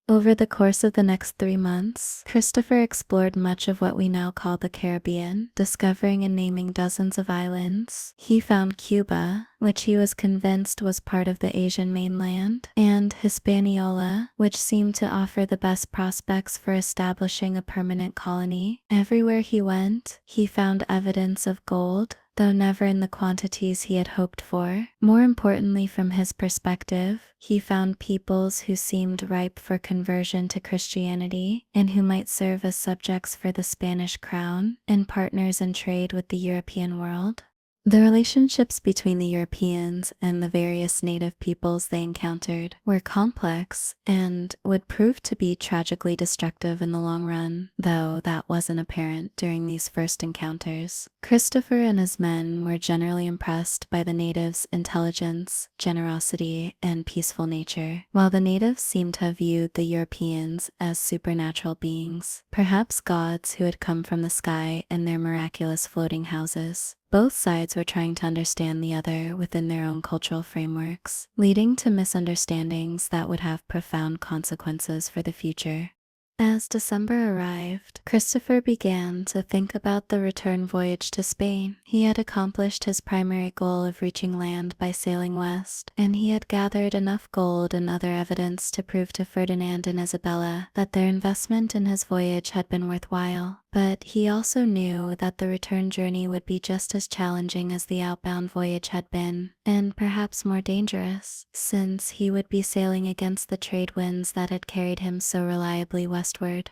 Over the course of the next 3 months, Christopher explored much of what we now call the Caribbean, discovering and naming dozens of islands. He found Cuba, which he was convinced was part of the Asian mainland, and Hispaniola, which seemed to offer the best prospects for establishing a permanent colony. Everywhere he went, he found evidence of gold, though never in the quantities he had hoped for. More importantly, from his perspective, he found peoples who seemed ripe for conversion to Christianity, and who might serve as subjects for the Spanish crown, and partners in trade with the European world. The relationships between the Europeans and the various native peoples they encountered were complex and would prove to be tragically destructive in the long run, though that wasn't apparent during these first encounters. Christopher and his men were generally impressed by the natives' intelligence, generosity, and peaceful nature, while the natives seemed to have viewed the Europeans as supernatural beings, perhaps gods who had come from the sky in their miraculous floating houses. Both sides were trying to understand the other within their own cultural frameworks, leading to misunderstandings that would have profound consequences for the future. As December arrived, Christopher began to think about the return voyage to Spain. He had accomplished his primary goal of reaching land by sailing west, and he had gathered enough gold and other evidence to prove to Ferdinand and Isabella that their investment in his voyage had been worthwhile. But he also knew that the return journey would be just as challenging as the outbound voyage had been, and perhaps more dangerous, since he would be sailing against the trade winds that had carried him so reliably westward.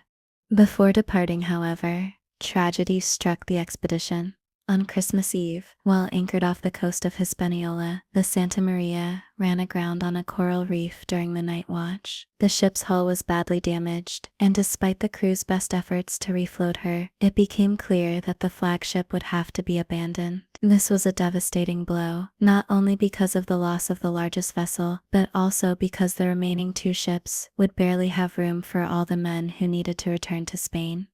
Before departing, however, tragedy struck the expedition. On Christmas Eve, while anchored off the coast of Hispaniola, the Santa Maria ran aground on a coral reef during the night watch. The ship's hull was badly damaged, and despite the crew's best efforts to refloat her, it became clear that the flagship would have to be abandoned. This was a devastating blow, not only because of the loss of the largest vessel, but also because the remaining 2 ships would barely have room for all the men who needed to return to Spain.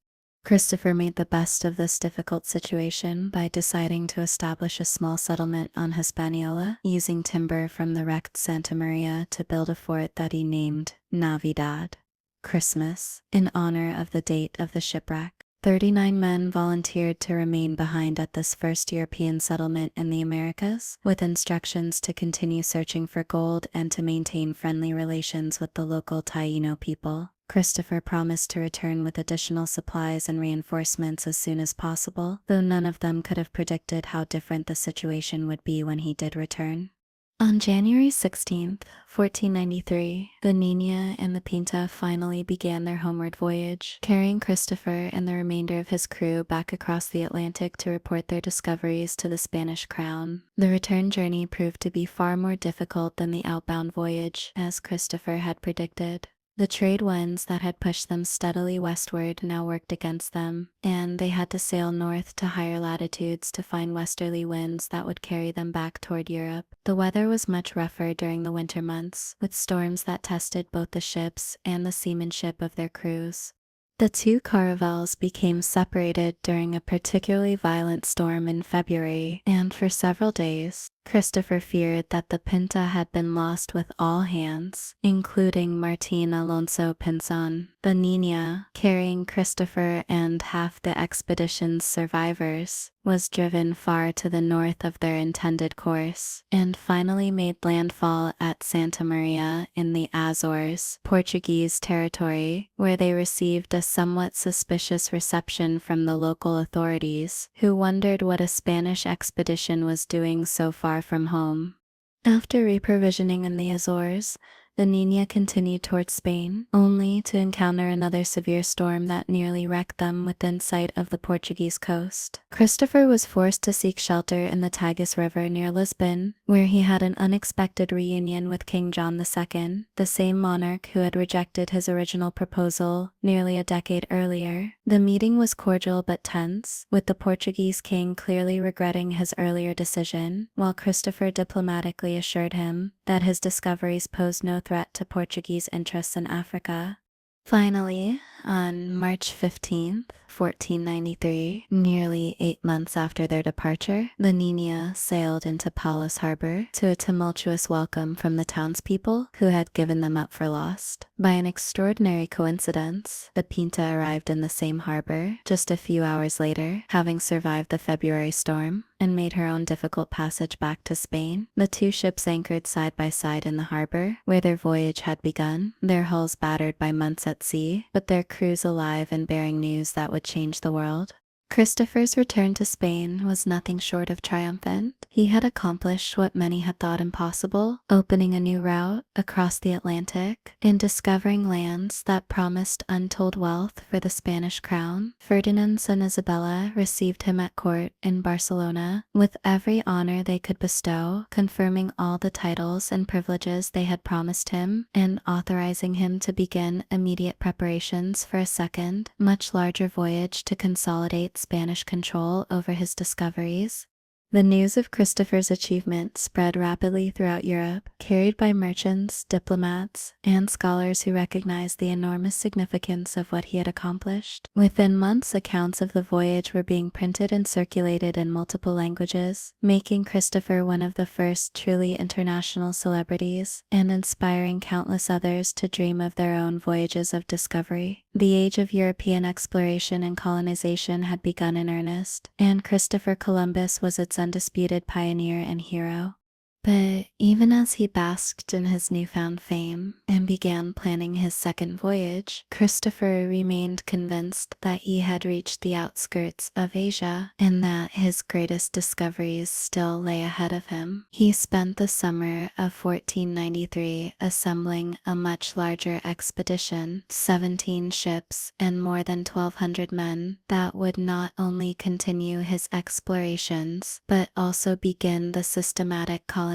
Christopher made the best of this difficult situation by deciding to establish a small settlement on Hispaniola, using timber from the wrecked Santa Maria to build a fort that he named Navidad, Christmas, in honor of the date of the shipwreck. 39 men volunteered to remain behind at this first European settlement in the Americas, with instructions to continue searching for gold and to maintain friendly relations with the local Taíno people. Christopher promised to return with additional supplies and reinforcements as soon as possible, though none of them could have predicted how different the situation would be when he did return. On January 16th, 1493, the Niña and the Pinta finally began their homeward voyage, carrying Christopher and the remainder of his crew back across the Atlantic to report their discoveries to the Spanish crown. The return journey proved to be far more difficult than the outbound voyage, as Christopher had predicted. The trade winds that had pushed them steadily westward now worked against them, and they had to sail north to higher latitudes to find westerly winds that would carry them back toward Europe. The weather was much rougher during the winter months, with storms that tested both the ships and the seamanship of their crews. The 2 caravels became separated during a particularly violent storm in February, and for several days, Christopher feared that the Pinta had been lost with all hands, including Martin Alonso Pinzon. The Niña, carrying Christopher and half the expedition's survivors, was driven far to the north of their intended course, and finally made landfall at Santa Maria in the Azores, Portuguese territory, where they received a somewhat suspicious reception from the local authorities, who wondered what a Spanish expedition was doing so far from home. After reprovisioning in the Azores, the Niña continued towards Spain, only to encounter another severe storm that nearly wrecked them within sight of the Portuguese coast. Christopher was forced to seek shelter in the Tagus River near Lisbon, where he had an unexpected reunion with King John II, the same monarch who had rejected his original proposal nearly a decade earlier. The meeting was cordial but tense, with the Portuguese king clearly regretting his earlier decision, while Christopher diplomatically assured him that his discoveries posed no threat to Portuguese interests in Africa. Finally, on March 15th, 1493, nearly 8 months after their departure, the Nina sailed into Palos Harbor to a tumultuous welcome from the townspeople who had given them up for lost. By an extraordinary coincidence, the Pinta arrived in the same harbor just a few hours later, having survived the February storm, and made her own difficult passage back to Spain. The two ships anchored side by side in the harbor, where their voyage had begun, their hulls battered by months at sea, but their crews alive and bearing news that would change the world. Christopher's return to Spain was nothing short of triumphant. He had accomplished what many had thought impossible, opening a new route across the Atlantic and discovering lands that promised untold wealth for the Spanish crown. Ferdinand and Isabella received him at court in Barcelona with every honor they could bestow, confirming all the titles and privileges they had promised him and authorizing him to begin immediate preparations for a second, much larger voyage to consolidate Spanish control over his discoveries. The news of Christopher's achievement spread rapidly throughout Europe, carried by merchants, diplomats, and scholars who recognized the enormous significance of what he had accomplished. Within months, accounts of the voyage were being printed and circulated in multiple languages, making Christopher one of the first truly international celebrities and inspiring countless others to dream of their own voyages of discovery. The age of European exploration and colonization had begun in earnest, and Christopher Columbus was its undisputed pioneer and hero. But even as he basked in his newfound fame and began planning his second voyage, Christopher remained convinced that he had reached the outskirts of Asia and that his greatest discoveries still lay ahead of him. He spent the summer of 1493 assembling a much larger expedition, 17 ships and more than 1,200 men, that would not only continue his explorations but also begin the systematic colonization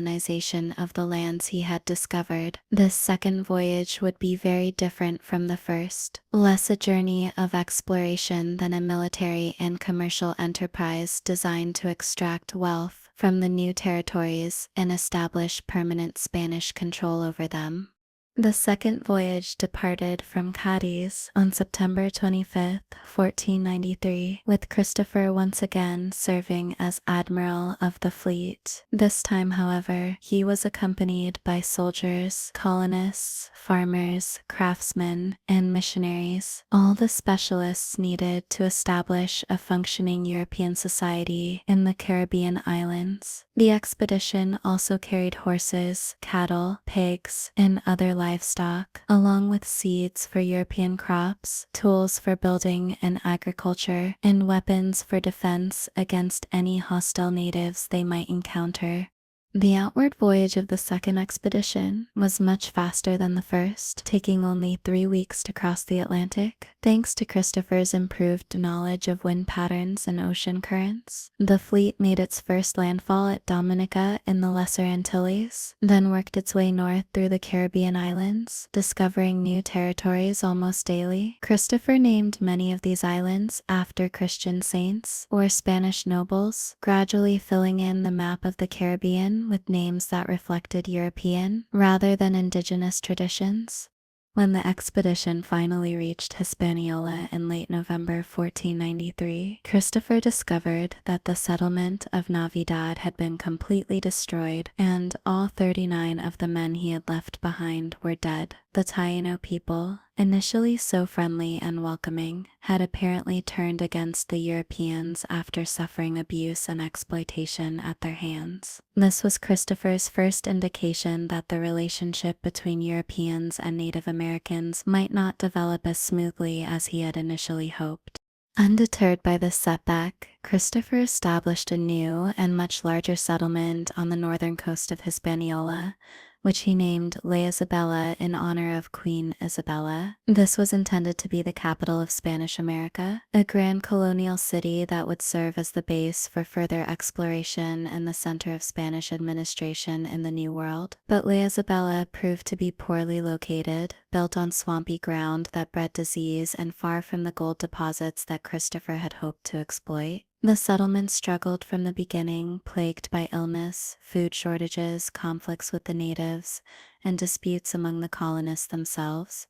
of the lands he had discovered. This second voyage would be very different from the first, less a journey of exploration than a military and commercial enterprise designed to extract wealth from the new territories and establish permanent Spanish control over them. The second voyage departed from Cadiz on September 25th, 1493, with Christopher once again serving as admiral of the fleet. This time, however, he was accompanied by soldiers, colonists, farmers, craftsmen, and missionaries, all the specialists needed to establish a functioning European society in the Caribbean islands. The expedition also carried horses, cattle, pigs, and other livestock, along with seeds for European crops, tools for building and agriculture, and weapons for defense against any hostile natives they might encounter. The outward voyage of the second expedition was much faster than the first, taking only 3 weeks to cross the Atlantic, thanks to Christopher's improved knowledge of wind patterns and ocean currents. The fleet made its first landfall at Dominica in the Lesser Antilles, then worked its way north through the Caribbean islands, discovering new territories almost daily. Christopher named many of these islands after Christian saints or Spanish nobles, gradually filling in the map of the Caribbean with names that reflected European rather than indigenous traditions. When the expedition finally reached Hispaniola in late November 1493, Christopher discovered that the settlement of Navidad had been completely destroyed and all 39 of the men he had left behind were dead. The Taino people, initially so friendly and welcoming, had apparently turned against the Europeans after suffering abuse and exploitation at their hands. This was Christopher's first indication that the relationship between Europeans and Native Americans might not develop as smoothly as he had initially hoped. Undeterred by this setback, Christopher established a new and much larger settlement on the northern coast of Hispaniola, which he named La Isabela in honor of Queen Isabella. This was intended to be the capital of Spanish America, a grand colonial city that would serve as the base for further exploration and the center of Spanish administration in the New World. But La Isabela proved to be poorly located, built on swampy ground that bred disease and far from the gold deposits that Christopher had hoped to exploit. The settlement struggled from the beginning, plagued by illness, food shortages, conflicts with the natives, and disputes among the colonists themselves.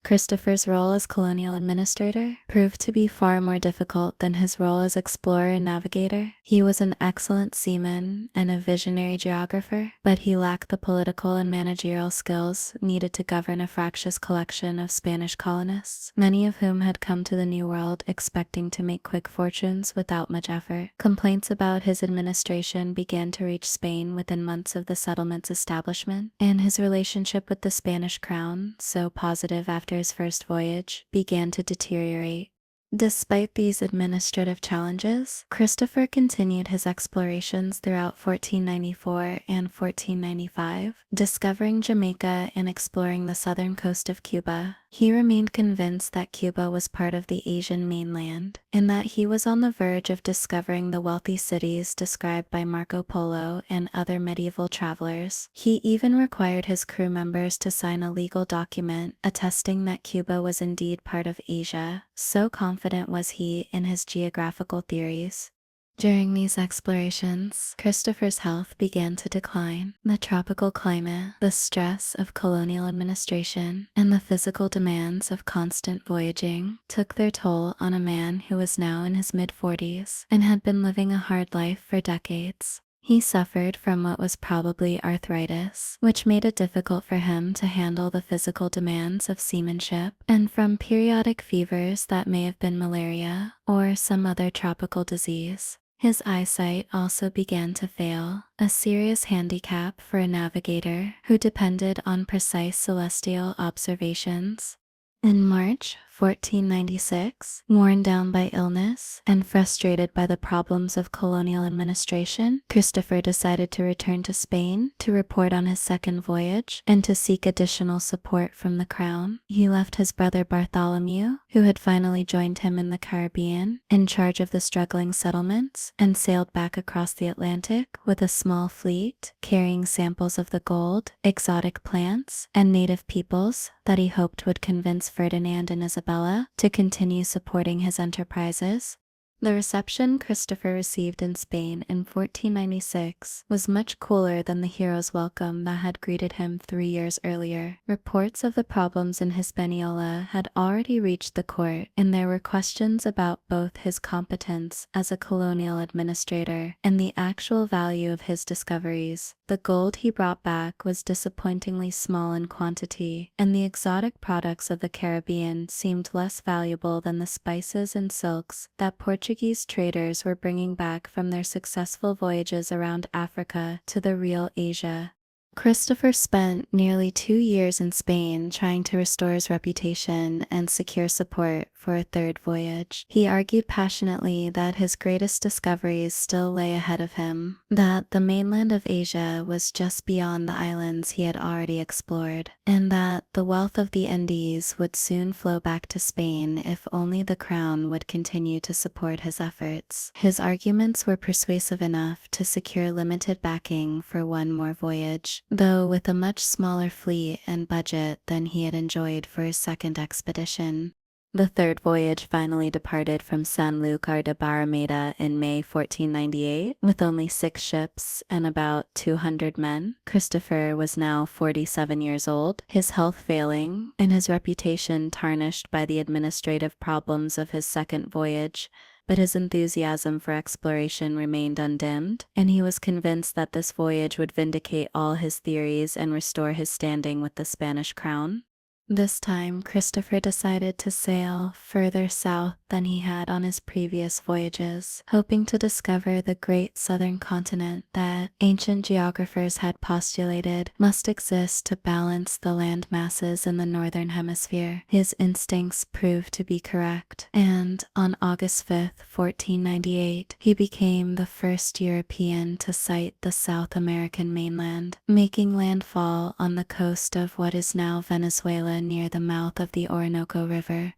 Christopher's role as colonial administrator proved to be far more difficult than his role as explorer and navigator. He was an excellent seaman and a visionary geographer, but he lacked the political and managerial skills needed to govern a fractious collection of Spanish colonists, many of whom had come to the New World expecting to make quick fortunes without much effort. Complaints about his administration began to reach Spain within months of the settlement's establishment, and his relationship with the Spanish crown, so positive after his first voyage, began to deteriorate. Despite these administrative challenges, Christopher continued his explorations throughout 1494 and 1495, discovering Jamaica and exploring the southern coast of Cuba. He remained convinced that Cuba was part of the Asian mainland, and that he was on the verge of discovering the wealthy cities described by Marco Polo and other medieval travelers. He even required his crew members to sign a legal document attesting that Cuba was indeed part of Asia, so confident was he in his geographical theories. During these explorations, Christopher's health began to decline. The tropical climate, the stress of colonial administration, and the physical demands of constant voyaging took their toll on a man who was now in his mid-40s and had been living a hard life for decades. He suffered from what was probably arthritis, which made it difficult for him to handle the physical demands of seamanship, and from periodic fevers that may have been malaria or some other tropical disease. His eyesight also began to fail, a serious handicap for a navigator who depended on precise celestial observations. In March 1496, worn down by illness and frustrated by the problems of colonial administration, Christopher decided to return to Spain to report on his second voyage and to seek additional support from the crown. He left his brother Bartholomew, who had finally joined him in the Caribbean, in charge of the struggling settlements, and sailed back across the Atlantic with a small fleet carrying samples of the gold, exotic plants, and native peoples that he hoped would convince Ferdinand and Isabella to continue supporting his enterprises. The reception Christopher received in Spain in 1496 was much cooler than the hero's welcome that had greeted him 3 years earlier. Reports of the problems in Hispaniola had already reached the court, and there were questions about both his competence as a colonial administrator and the actual value of his discoveries. The gold he brought back was disappointingly small in quantity, and the exotic products of the Caribbean seemed less valuable than the spices and silks that Portuguese traders were bringing back from their successful voyages around Africa to the real Asia. Christopher spent nearly 2 years in Spain trying to restore his reputation and secure support for a third voyage. He argued passionately that his greatest discoveries still lay ahead of him, that the mainland of Asia was just beyond the islands he had already explored, and that the wealth of the Indies would soon flow back to Spain if only the crown would continue to support his efforts. His arguments were persuasive enough to secure limited backing for one more voyage, though with a much smaller fleet and budget than he had enjoyed for his second expedition. The third voyage finally departed from Sanlúcar de Barrameda in May 1498, with only 6 ships and about 200 men. Christopher was now 47 years old, his health failing, and his reputation tarnished by the administrative problems of his second voyage. But his enthusiasm for exploration remained undimmed, and he was convinced that this voyage would vindicate all his theories and restore his standing with the Spanish crown. This time, Christopher decided to sail further south than he had on his previous voyages, hoping to discover the great southern continent that ancient geographers had postulated must exist to balance the land masses in the northern hemisphere. His instincts proved to be correct, and on August 5th, 1498, he became the first European to sight the South American mainland, making landfall on the coast of what is now Venezuela near the mouth of the Orinoco River.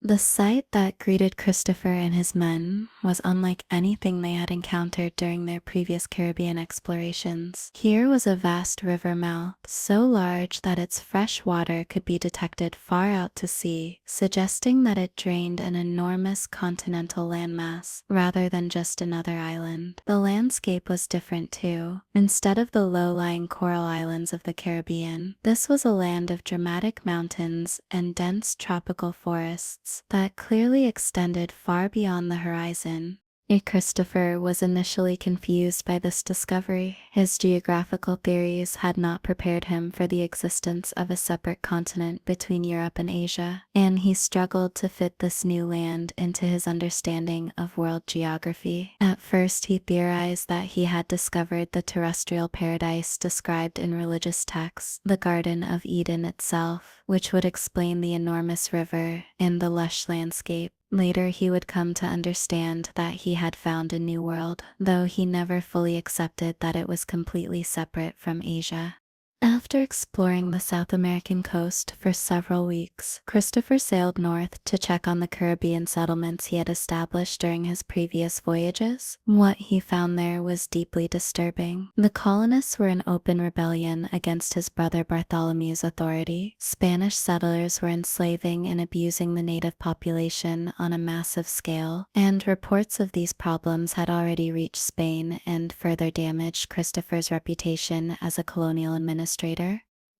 The sight that greeted Christopher and his men was unlike anything they had encountered during their previous Caribbean explorations. Here was a vast river mouth, so large that its fresh water could be detected far out to sea, suggesting that it drained an enormous continental landmass rather than just another island. The landscape was different too. Instead of the low-lying coral islands of the Caribbean, this was a land of dramatic mountains and dense tropical forests that clearly extended far beyond the horizon. Christopher was initially confused by this discovery. His geographical theories had not prepared him for the existence of a separate continent between Europe and Asia, and he struggled to fit this new land into his understanding of world geography. At first, he theorized that he had discovered the terrestrial paradise described in religious texts, the Garden of Eden itself, which would explain the enormous river and the lush landscape. Later, he would come to understand that he had found a new world, though he never fully accepted that it was completely separate from Asia. After exploring the South American coast for several weeks, Christopher sailed north to check on the Caribbean settlements he had established during his previous voyages. What he found there was deeply disturbing. The colonists were in open rebellion against his brother Bartholomew's authority. Spanish settlers were enslaving and abusing the native population on a massive scale, and reports of these problems had already reached Spain and further damaged Christopher's reputation as a colonial administrator.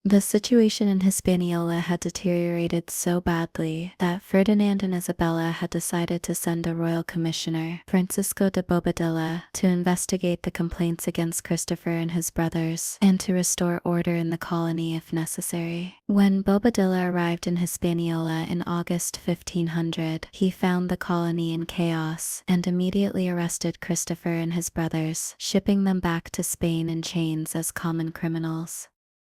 The situation in Hispaniola had deteriorated so badly that Ferdinand and Isabella had decided to send a royal commissioner, Francisco de Bobadilla, to investigate the complaints against Christopher and his brothers, and to restore order in the colony if necessary. When Bobadilla arrived in Hispaniola in August 1500, he found the colony in chaos and immediately arrested Christopher and his brothers, shipping them back to Spain in chains as common criminals.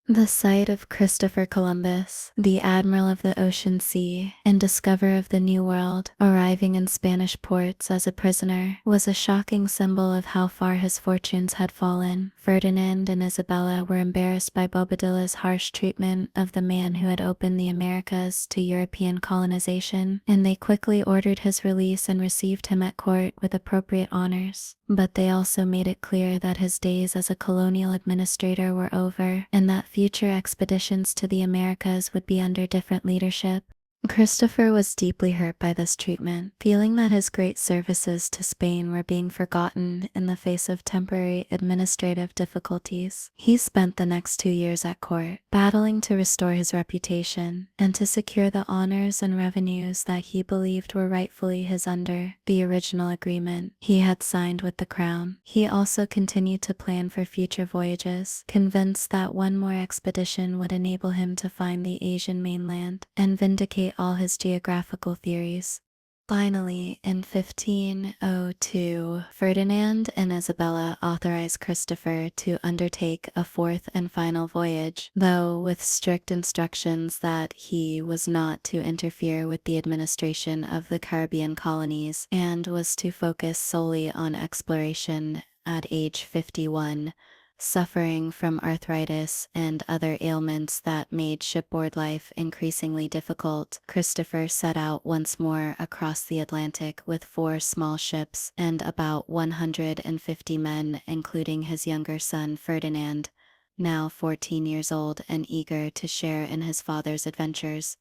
The sight of Christopher Columbus, the admiral of the ocean sea and discoverer of the New World, arriving in Spanish ports as a prisoner, was a shocking symbol of how far his fortunes had fallen. Ferdinand and Isabella were embarrassed by Bobadilla's harsh treatment of the man who had opened the Americas to European colonization, and they quickly ordered his release and received him at court with appropriate honors. But they also made it clear that his days as a colonial administrator were over, and that future expeditions to the Americas would be under different leadership. Christopher was deeply hurt by this treatment, feeling that his great services to Spain were being forgotten in the face of temporary administrative difficulties. He spent the next 2 years at court, battling to restore his reputation and to secure the honors and revenues that he believed were rightfully his under the original agreement he had signed with the crown. He also continued to plan for future voyages, convinced that one more expedition would enable him to find the Asian mainland and vindicate all his geographical theories. Finally, in 1502, Ferdinand and Isabella authorized Christopher to undertake a fourth and final voyage, though with strict instructions that he was not to interfere with the administration of the Caribbean colonies and was to focus solely on exploration. At age 51, suffering from arthritis and other ailments that made shipboard life increasingly difficult, Christopher set out once more across the Atlantic with 4 small ships and about 150 men, including his younger son Ferdinand, now 14 years old and eager to share in his father's adventures.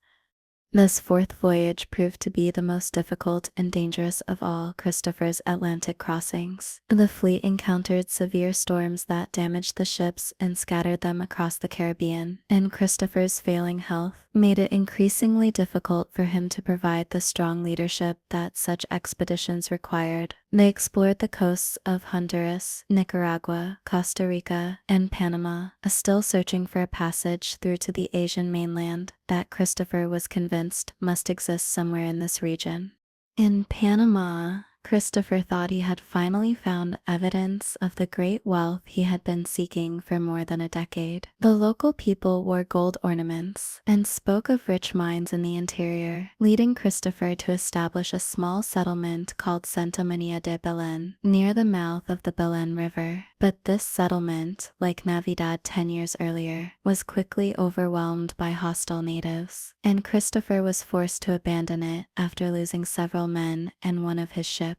This fourth voyage proved to be the most difficult and dangerous of all Christopher's Atlantic crossings. The fleet encountered severe storms that damaged the ships and scattered them across the Caribbean, and Christopher's failing health made it increasingly difficult for him to provide the strong leadership that such expeditions required. They explored the coasts of Honduras, Nicaragua, Costa Rica, and Panama, still searching for a passage through to the Asian mainland that Christopher was convinced must exist somewhere in this region. In Panama, Christopher thought he had finally found evidence of the great wealth he had been seeking for more than a decade. The local people wore gold ornaments and spoke of rich mines in the interior, leading Christopher to establish a small settlement called Santa Maria de Belén, near the mouth of the Belén River. But this settlement, like Navidad 10 years earlier, was quickly overwhelmed by hostile natives, and Christopher was forced to abandon it after losing several men and one of his ships.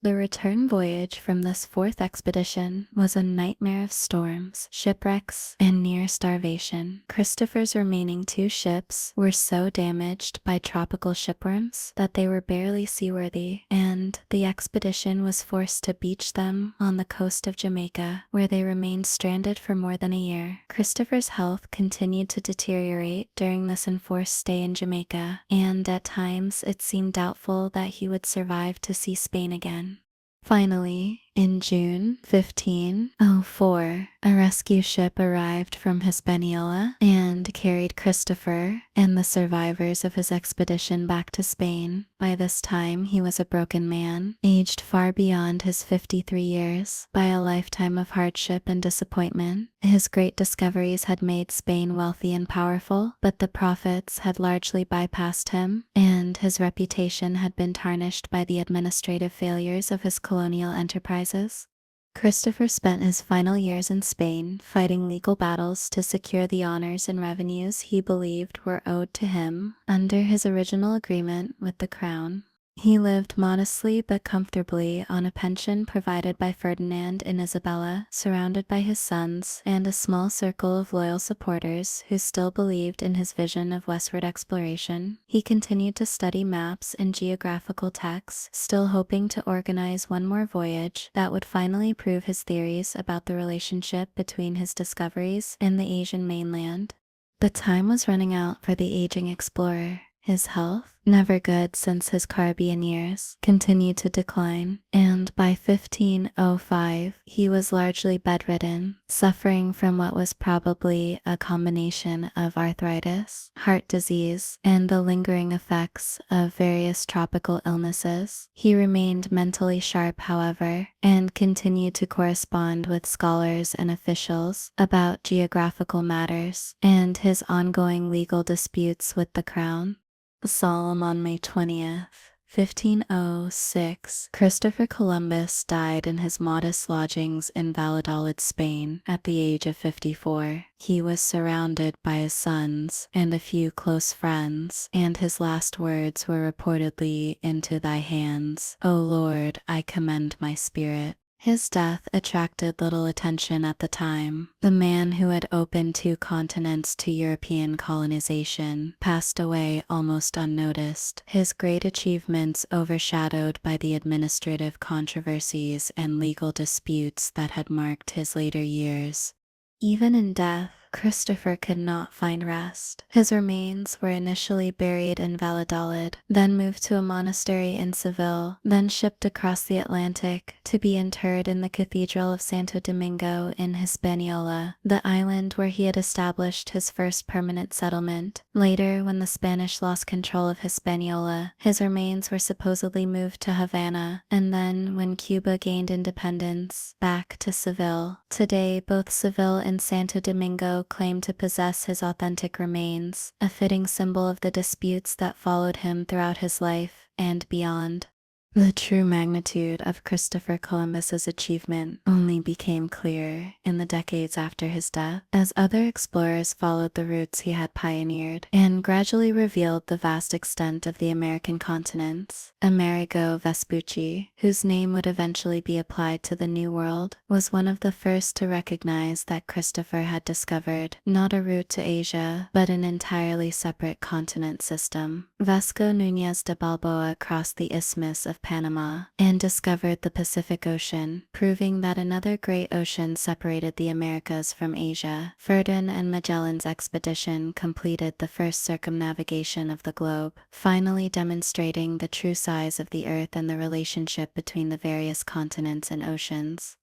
The return voyage from this fourth expedition was a nightmare of storms, shipwrecks, and near starvation. Christopher's remaining 2 ships were so damaged by tropical shipworms that they were barely seaworthy, and the expedition was forced to beach them on the coast of Jamaica, where they remained stranded for more than a year. Christopher's health continued to deteriorate during this enforced stay in Jamaica, and at times it seemed doubtful that he would survive to see Spain again. Finally, in June 1504, a rescue ship arrived from Hispaniola and carried Christopher and the survivors of his expedition back to Spain. By this time, he was a broken man, aged far beyond his 53 years by a lifetime of hardship and disappointment. His great discoveries had made Spain wealthy and powerful, but the profits had largely bypassed him, and his reputation had been tarnished by the administrative failures of his colonial enterprises. Christopher spent his final years in Spain fighting legal battles to secure the honors and revenues he believed were owed to him under his original agreement with the crown. He lived modestly but comfortably on a pension provided by Ferdinand and Isabella, surrounded by his sons and a small circle of loyal supporters who still believed in his vision of westward exploration. He continued to study maps and geographical texts, still hoping to organize one more voyage that would finally prove his theories about the relationship between his discoveries and the Asian mainland. The time was running out for the aging explorer. His health, never good since his Caribbean years, continued to decline, and by 1505 he was largely bedridden, suffering from what was probably a combination of arthritis, heart disease, and the lingering effects of various tropical illnesses. He remained mentally sharp, however, and continued to correspond with scholars and officials about geographical matters and his ongoing legal disputes with the crown. Solemn on May 20th, 1506, Christopher Columbus died in his modest lodgings in Valladolid, Spain, at the age of 54. He was surrounded by his sons and a few close friends, and his last words were reportedly, "Into thy hands, O Lord, I commend my spirit." His death attracted little attention at the time. The man who had opened 2 continents to European colonization passed away almost unnoticed, his great achievements overshadowed by the administrative controversies and legal disputes that had marked his later years. Even in death, Christopher could not find rest. His remains were initially buried in Valladolid, then moved to a monastery in Seville, then shipped across the Atlantic to be interred in the Cathedral of Santo Domingo in Hispaniola, the island where he had established his first permanent settlement. Later, when the Spanish lost control of Hispaniola, his remains were supposedly moved to Havana, and then, when Cuba gained independence, back to Seville. Today, both Seville and Santo Domingo claim to possess his authentic remains, a fitting symbol of the disputes that followed him throughout his life and beyond. The true magnitude of Christopher Columbus's achievement only became clear in the decades after his death, as other explorers followed the routes he had pioneered and gradually revealed the vast extent of the American continents. Amerigo Vespucci, whose name would eventually be applied to the New World, was one of the first to recognize that Christopher had discovered not a route to Asia, but an entirely separate continent system. Vasco Núñez de Balboa crossed the Isthmus of Panama and discovered the Pacific Ocean, proving that another great ocean separated the Americas from Asia. Ferdinand and Magellan's expedition completed the first circumnavigation of the globe, finally demonstrating the true size of the Earth and the relationship between the various continents and oceans.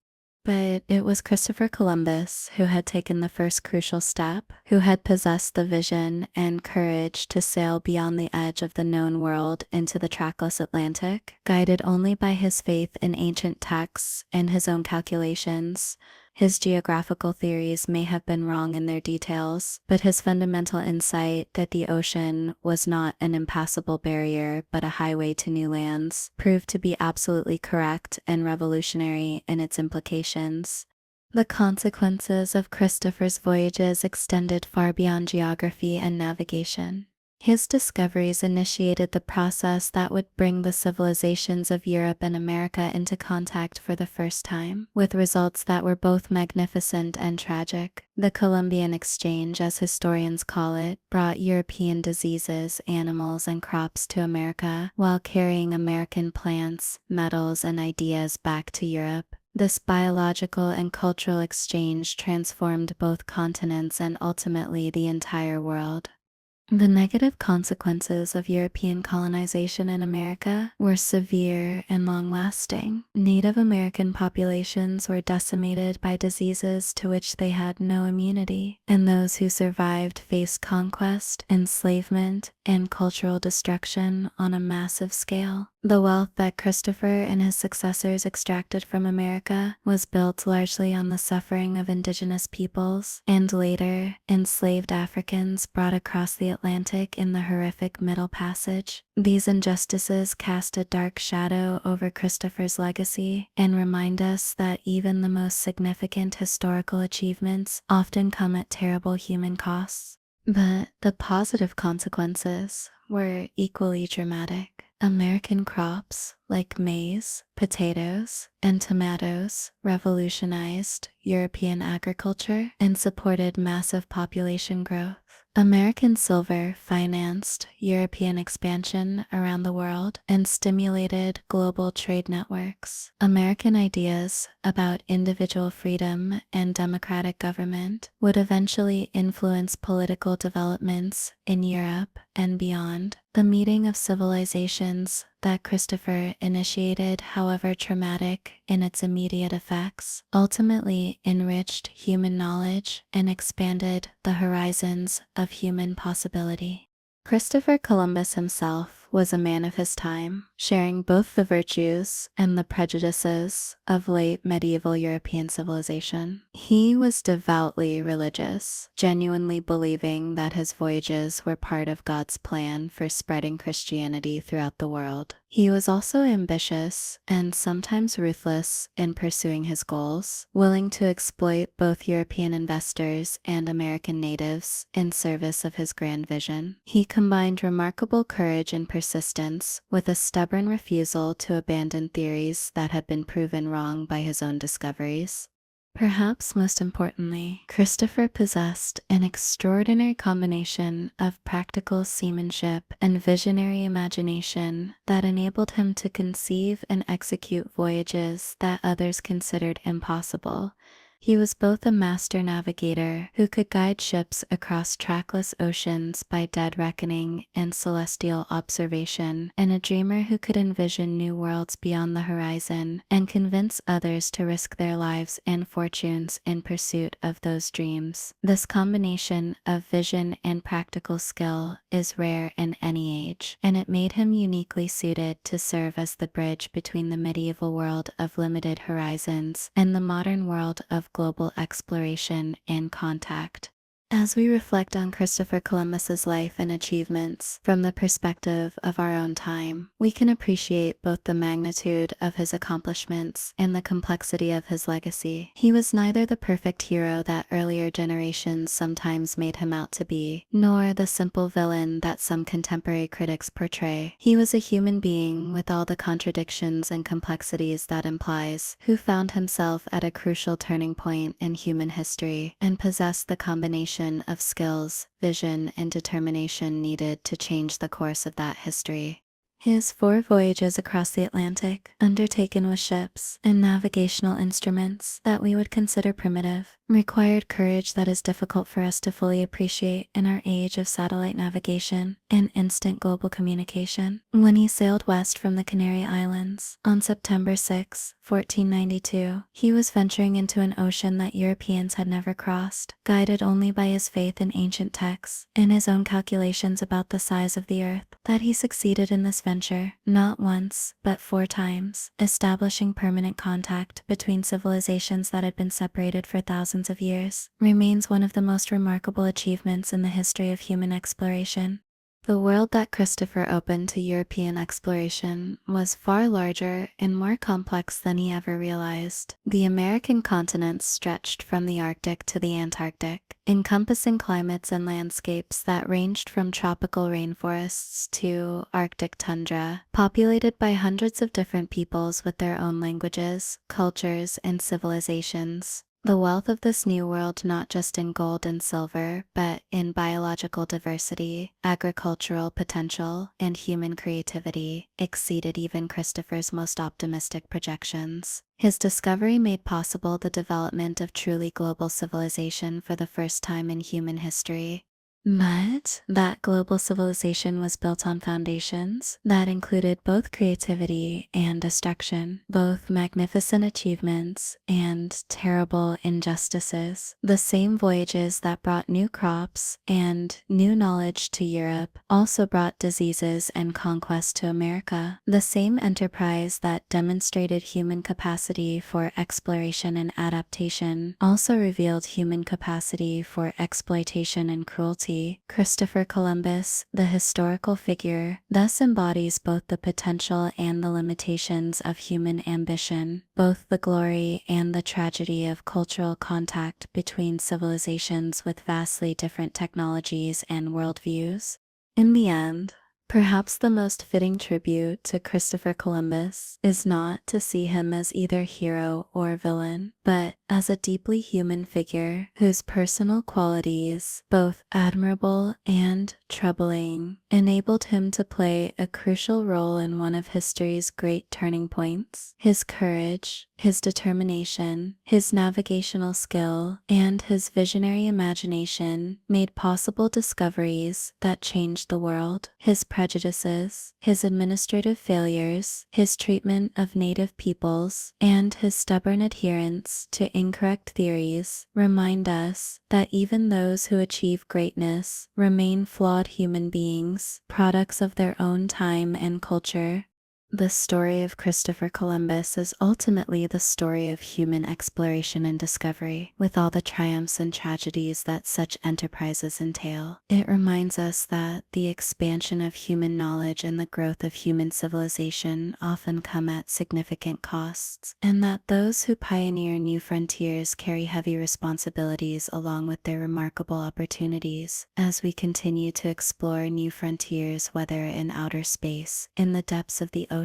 But it was Christopher Columbus who had taken the first crucial step, who had possessed the vision and courage to sail beyond the edge of the known world into the trackless Atlantic, guided only by his faith in ancient texts and his own calculations. His geographical theories may have been wrong in their details, but his fundamental insight that the ocean was not an impassable barrier but a highway to new lands proved to be absolutely correct and revolutionary in its implications. The consequences of Christopher's voyages extended far beyond geography and navigation. His discoveries initiated the process that would bring the civilizations of Europe and America into contact for the first time, with results that were both magnificent and tragic. The Columbian Exchange, as historians call it, brought European diseases, animals, and crops to America, while carrying American plants, metals, and ideas back to Europe. This biological and cultural exchange transformed both continents and ultimately the entire world. The negative consequences of European colonization in America were severe and long-lasting. Native American populations were decimated by diseases to which they had no immunity, and those who survived faced conquest, enslavement, and cultural destruction on a massive scale. The wealth that Christopher and his successors extracted from America was built largely on the suffering of indigenous peoples, and later, enslaved Africans brought across the Atlantic in the horrific Middle Passage. These injustices cast a dark shadow over Christopher's legacy and remind us that even the most significant historical achievements often come at terrible human costs. But the positive consequences were equally dramatic. American crops like maize, potatoes, and tomatoes revolutionized European agriculture and supported massive population growth. American silver financed European expansion around the world and stimulated global trade networks. American ideas about individual freedom and democratic government would eventually influence political developments in Europe and beyond. The meeting of civilizations that Christopher initiated, however traumatic in its immediate effects, ultimately enriched human knowledge and expanded the horizons of human possibility. Christopher Columbus himself was a man of his time, sharing both the virtues and the prejudices of late medieval European civilization. He was devoutly religious, genuinely believing that his voyages were part of God's plan for spreading Christianity throughout the world. He was also ambitious and sometimes ruthless in pursuing his goals, willing to exploit both European investors and American natives in service of his grand vision. He combined remarkable courage and persistence with a stubborn refusal to abandon theories that had been proven wrong by his own discoveries. Perhaps most importantly, Christopher possessed an extraordinary combination of practical seamanship and visionary imagination that enabled him to conceive and execute voyages that others considered impossible. He was both a master navigator who could guide ships across trackless oceans by dead reckoning and celestial observation, and a dreamer who could envision new worlds beyond the horizon and convince others to risk their lives and fortunes in pursuit of those dreams. This combination of vision and practical skill is rare in any age, and it made him uniquely suited to serve as the bridge between the medieval world of limited horizons and the modern world of global exploration and contact. As we reflect on Christopher Columbus's life and achievements from the perspective of our own time, we can appreciate both the magnitude of his accomplishments and the complexity of his legacy. He was neither the perfect hero that earlier generations sometimes made him out to be, nor the simple villain that some contemporary critics portray. He was a human being with all the contradictions and complexities that implies, who found himself at a crucial turning point in human history and possessed the combination of skills, vision, and determination needed to change the course of that history. His 4 voyages across the Atlantic, undertaken with ships and navigational instruments that we would consider primitive, required courage that is difficult for us to fully appreciate in our age of satellite navigation and instant global communication. When he sailed west from the Canary Islands on September 6, 1492, he was venturing into an ocean that Europeans had never crossed, guided only by his faith in ancient texts and his own calculations about the size of the earth. That he succeeded in this venture, not once, but 4 times, establishing permanent contact between civilizations that had been separated for thousands of years, remains one of the most remarkable achievements in the history of human exploration. The world that Christopher opened to European exploration was far larger and more complex than he ever realized. The American continent stretched from the Arctic to the Antarctic, encompassing climates and landscapes that ranged from tropical rainforests to Arctic tundra, populated by hundreds of different peoples with their own languages, cultures, and civilizations. The wealth of this new world, not just in gold and silver, but in biological diversity, agricultural potential, and human creativity, exceeded even Christopher's most optimistic projections. His discovery made possible the development of truly global civilization for the first time in human history. But that global civilization was built on foundations that included both creativity and destruction, both magnificent achievements and terrible injustices. The same voyages that brought new crops and new knowledge to Europe also brought diseases and conquest to America. The same enterprise that demonstrated human capacity for exploration and adaptation also revealed human capacity for exploitation and cruelty. Christopher Columbus, the historical figure, thus embodies both the potential and the limitations of human ambition, both the glory and the tragedy of cultural contact between civilizations with vastly different technologies and worldviews. In the end, perhaps the most fitting tribute to Christopher Columbus is not to see him as either hero or villain, but as a deeply human figure whose personal qualities, both admirable and troubling, enabled him to play a crucial role in one of history's great turning points. His courage, his determination, his navigational skill, and his visionary imagination made possible discoveries that changed the world. His prejudices, his administrative failures, his treatment of native peoples, and his stubborn adherence to incorrect theories remind us that even those who achieve greatness remain flawed human beings, products of their own time and culture. The story of Christopher Columbus is ultimately the story of human exploration and discovery, with all the triumphs and tragedies that such enterprises entail. It reminds us that the expansion of human knowledge and the growth of human civilization often come at significant costs, and that those who pioneer new frontiers carry heavy responsibilities along with their remarkable opportunities. As we continue to explore new frontiers, whether in outer space, in the depths of the oceans,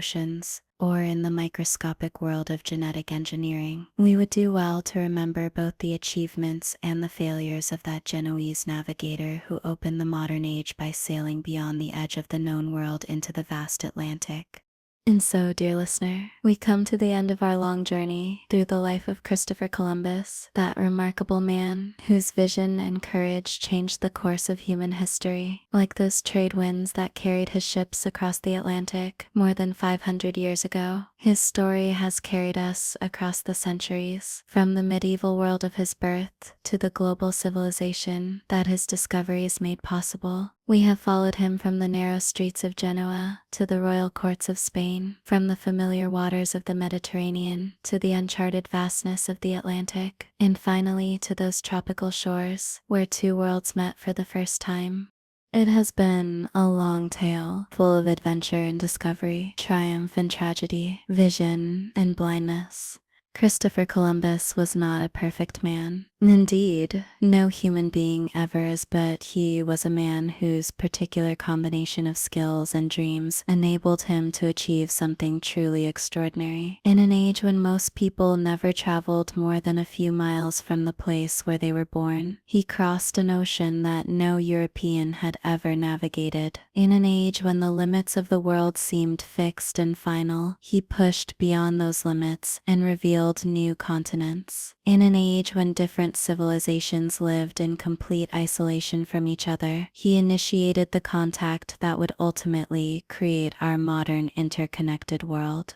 or in the microscopic world of genetic engineering, we would do well to remember both the achievements and the failures of that Genoese navigator who opened the modern age by sailing beyond the edge of the known world into the vast Atlantic. And so, dear listener, we come to the end of our long journey through the life of Christopher Columbus, that remarkable man whose vision and courage changed the course of human history, like those trade winds that carried his ships across the Atlantic more than 500 years ago. His story has carried us across the centuries, from the medieval world of his birth to the global civilization that his discoveries made possible. We have followed him from the narrow streets of Genoa to the royal courts of Spain, from the familiar waters of the Mediterranean to the uncharted vastness of the Atlantic, and finally to those tropical shores where two worlds met for the first time. It has been a long tale, full of adventure and discovery, triumph and tragedy, vision and blindness. Christopher Columbus was not a perfect man. Indeed, no human being ever is, but he was a man whose particular combination of skills and dreams enabled him to achieve something truly extraordinary. In an age when most people never traveled more than a few miles from the place where they were born, he crossed an ocean that no European had ever navigated. In an age when the limits of the world seemed fixed and final, he pushed beyond those limits and revealed new continents. In an age when different civilizations lived in complete isolation from each other, he initiated the contact that would ultimately create our modern interconnected world.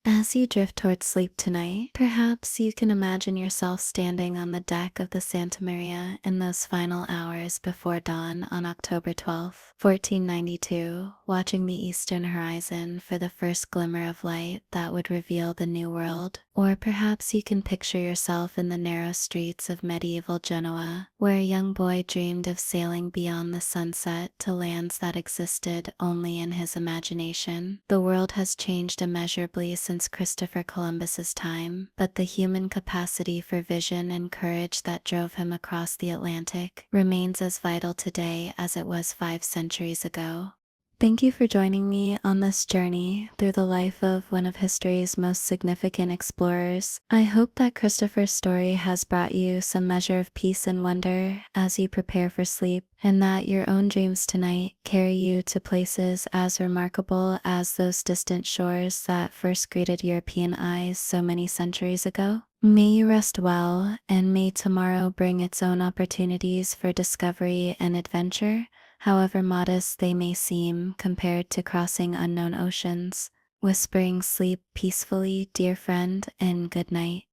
As you drift towards sleep tonight, perhaps you can imagine yourself standing on the deck of the Santa Maria in those final hours before dawn on October 12th, 1492, watching the eastern horizon for the first glimmer of light that would reveal the New World. Or perhaps you can picture yourself in the narrow streets of medieval Genoa, where a young boy dreamed of sailing beyond the sunset to lands that existed only in his imagination. The world has changed immeasurably since Christopher Columbus's time, but the human capacity for vision and courage that drove him across the Atlantic remains as vital today as it was 5 centuries ago. Thank you for joining me on this journey through the life of one of history's most significant explorers. I hope that Christopher's story has brought you some measure of peace and wonder as you prepare for sleep, and that your own dreams tonight carry you to places as remarkable as those distant shores that first greeted European eyes so many centuries ago. May you rest well, and may tomorrow bring its own opportunities for discovery and adventure, however modest they may seem compared to crossing unknown oceans. Whispering sleep peacefully, dear friend, and good night.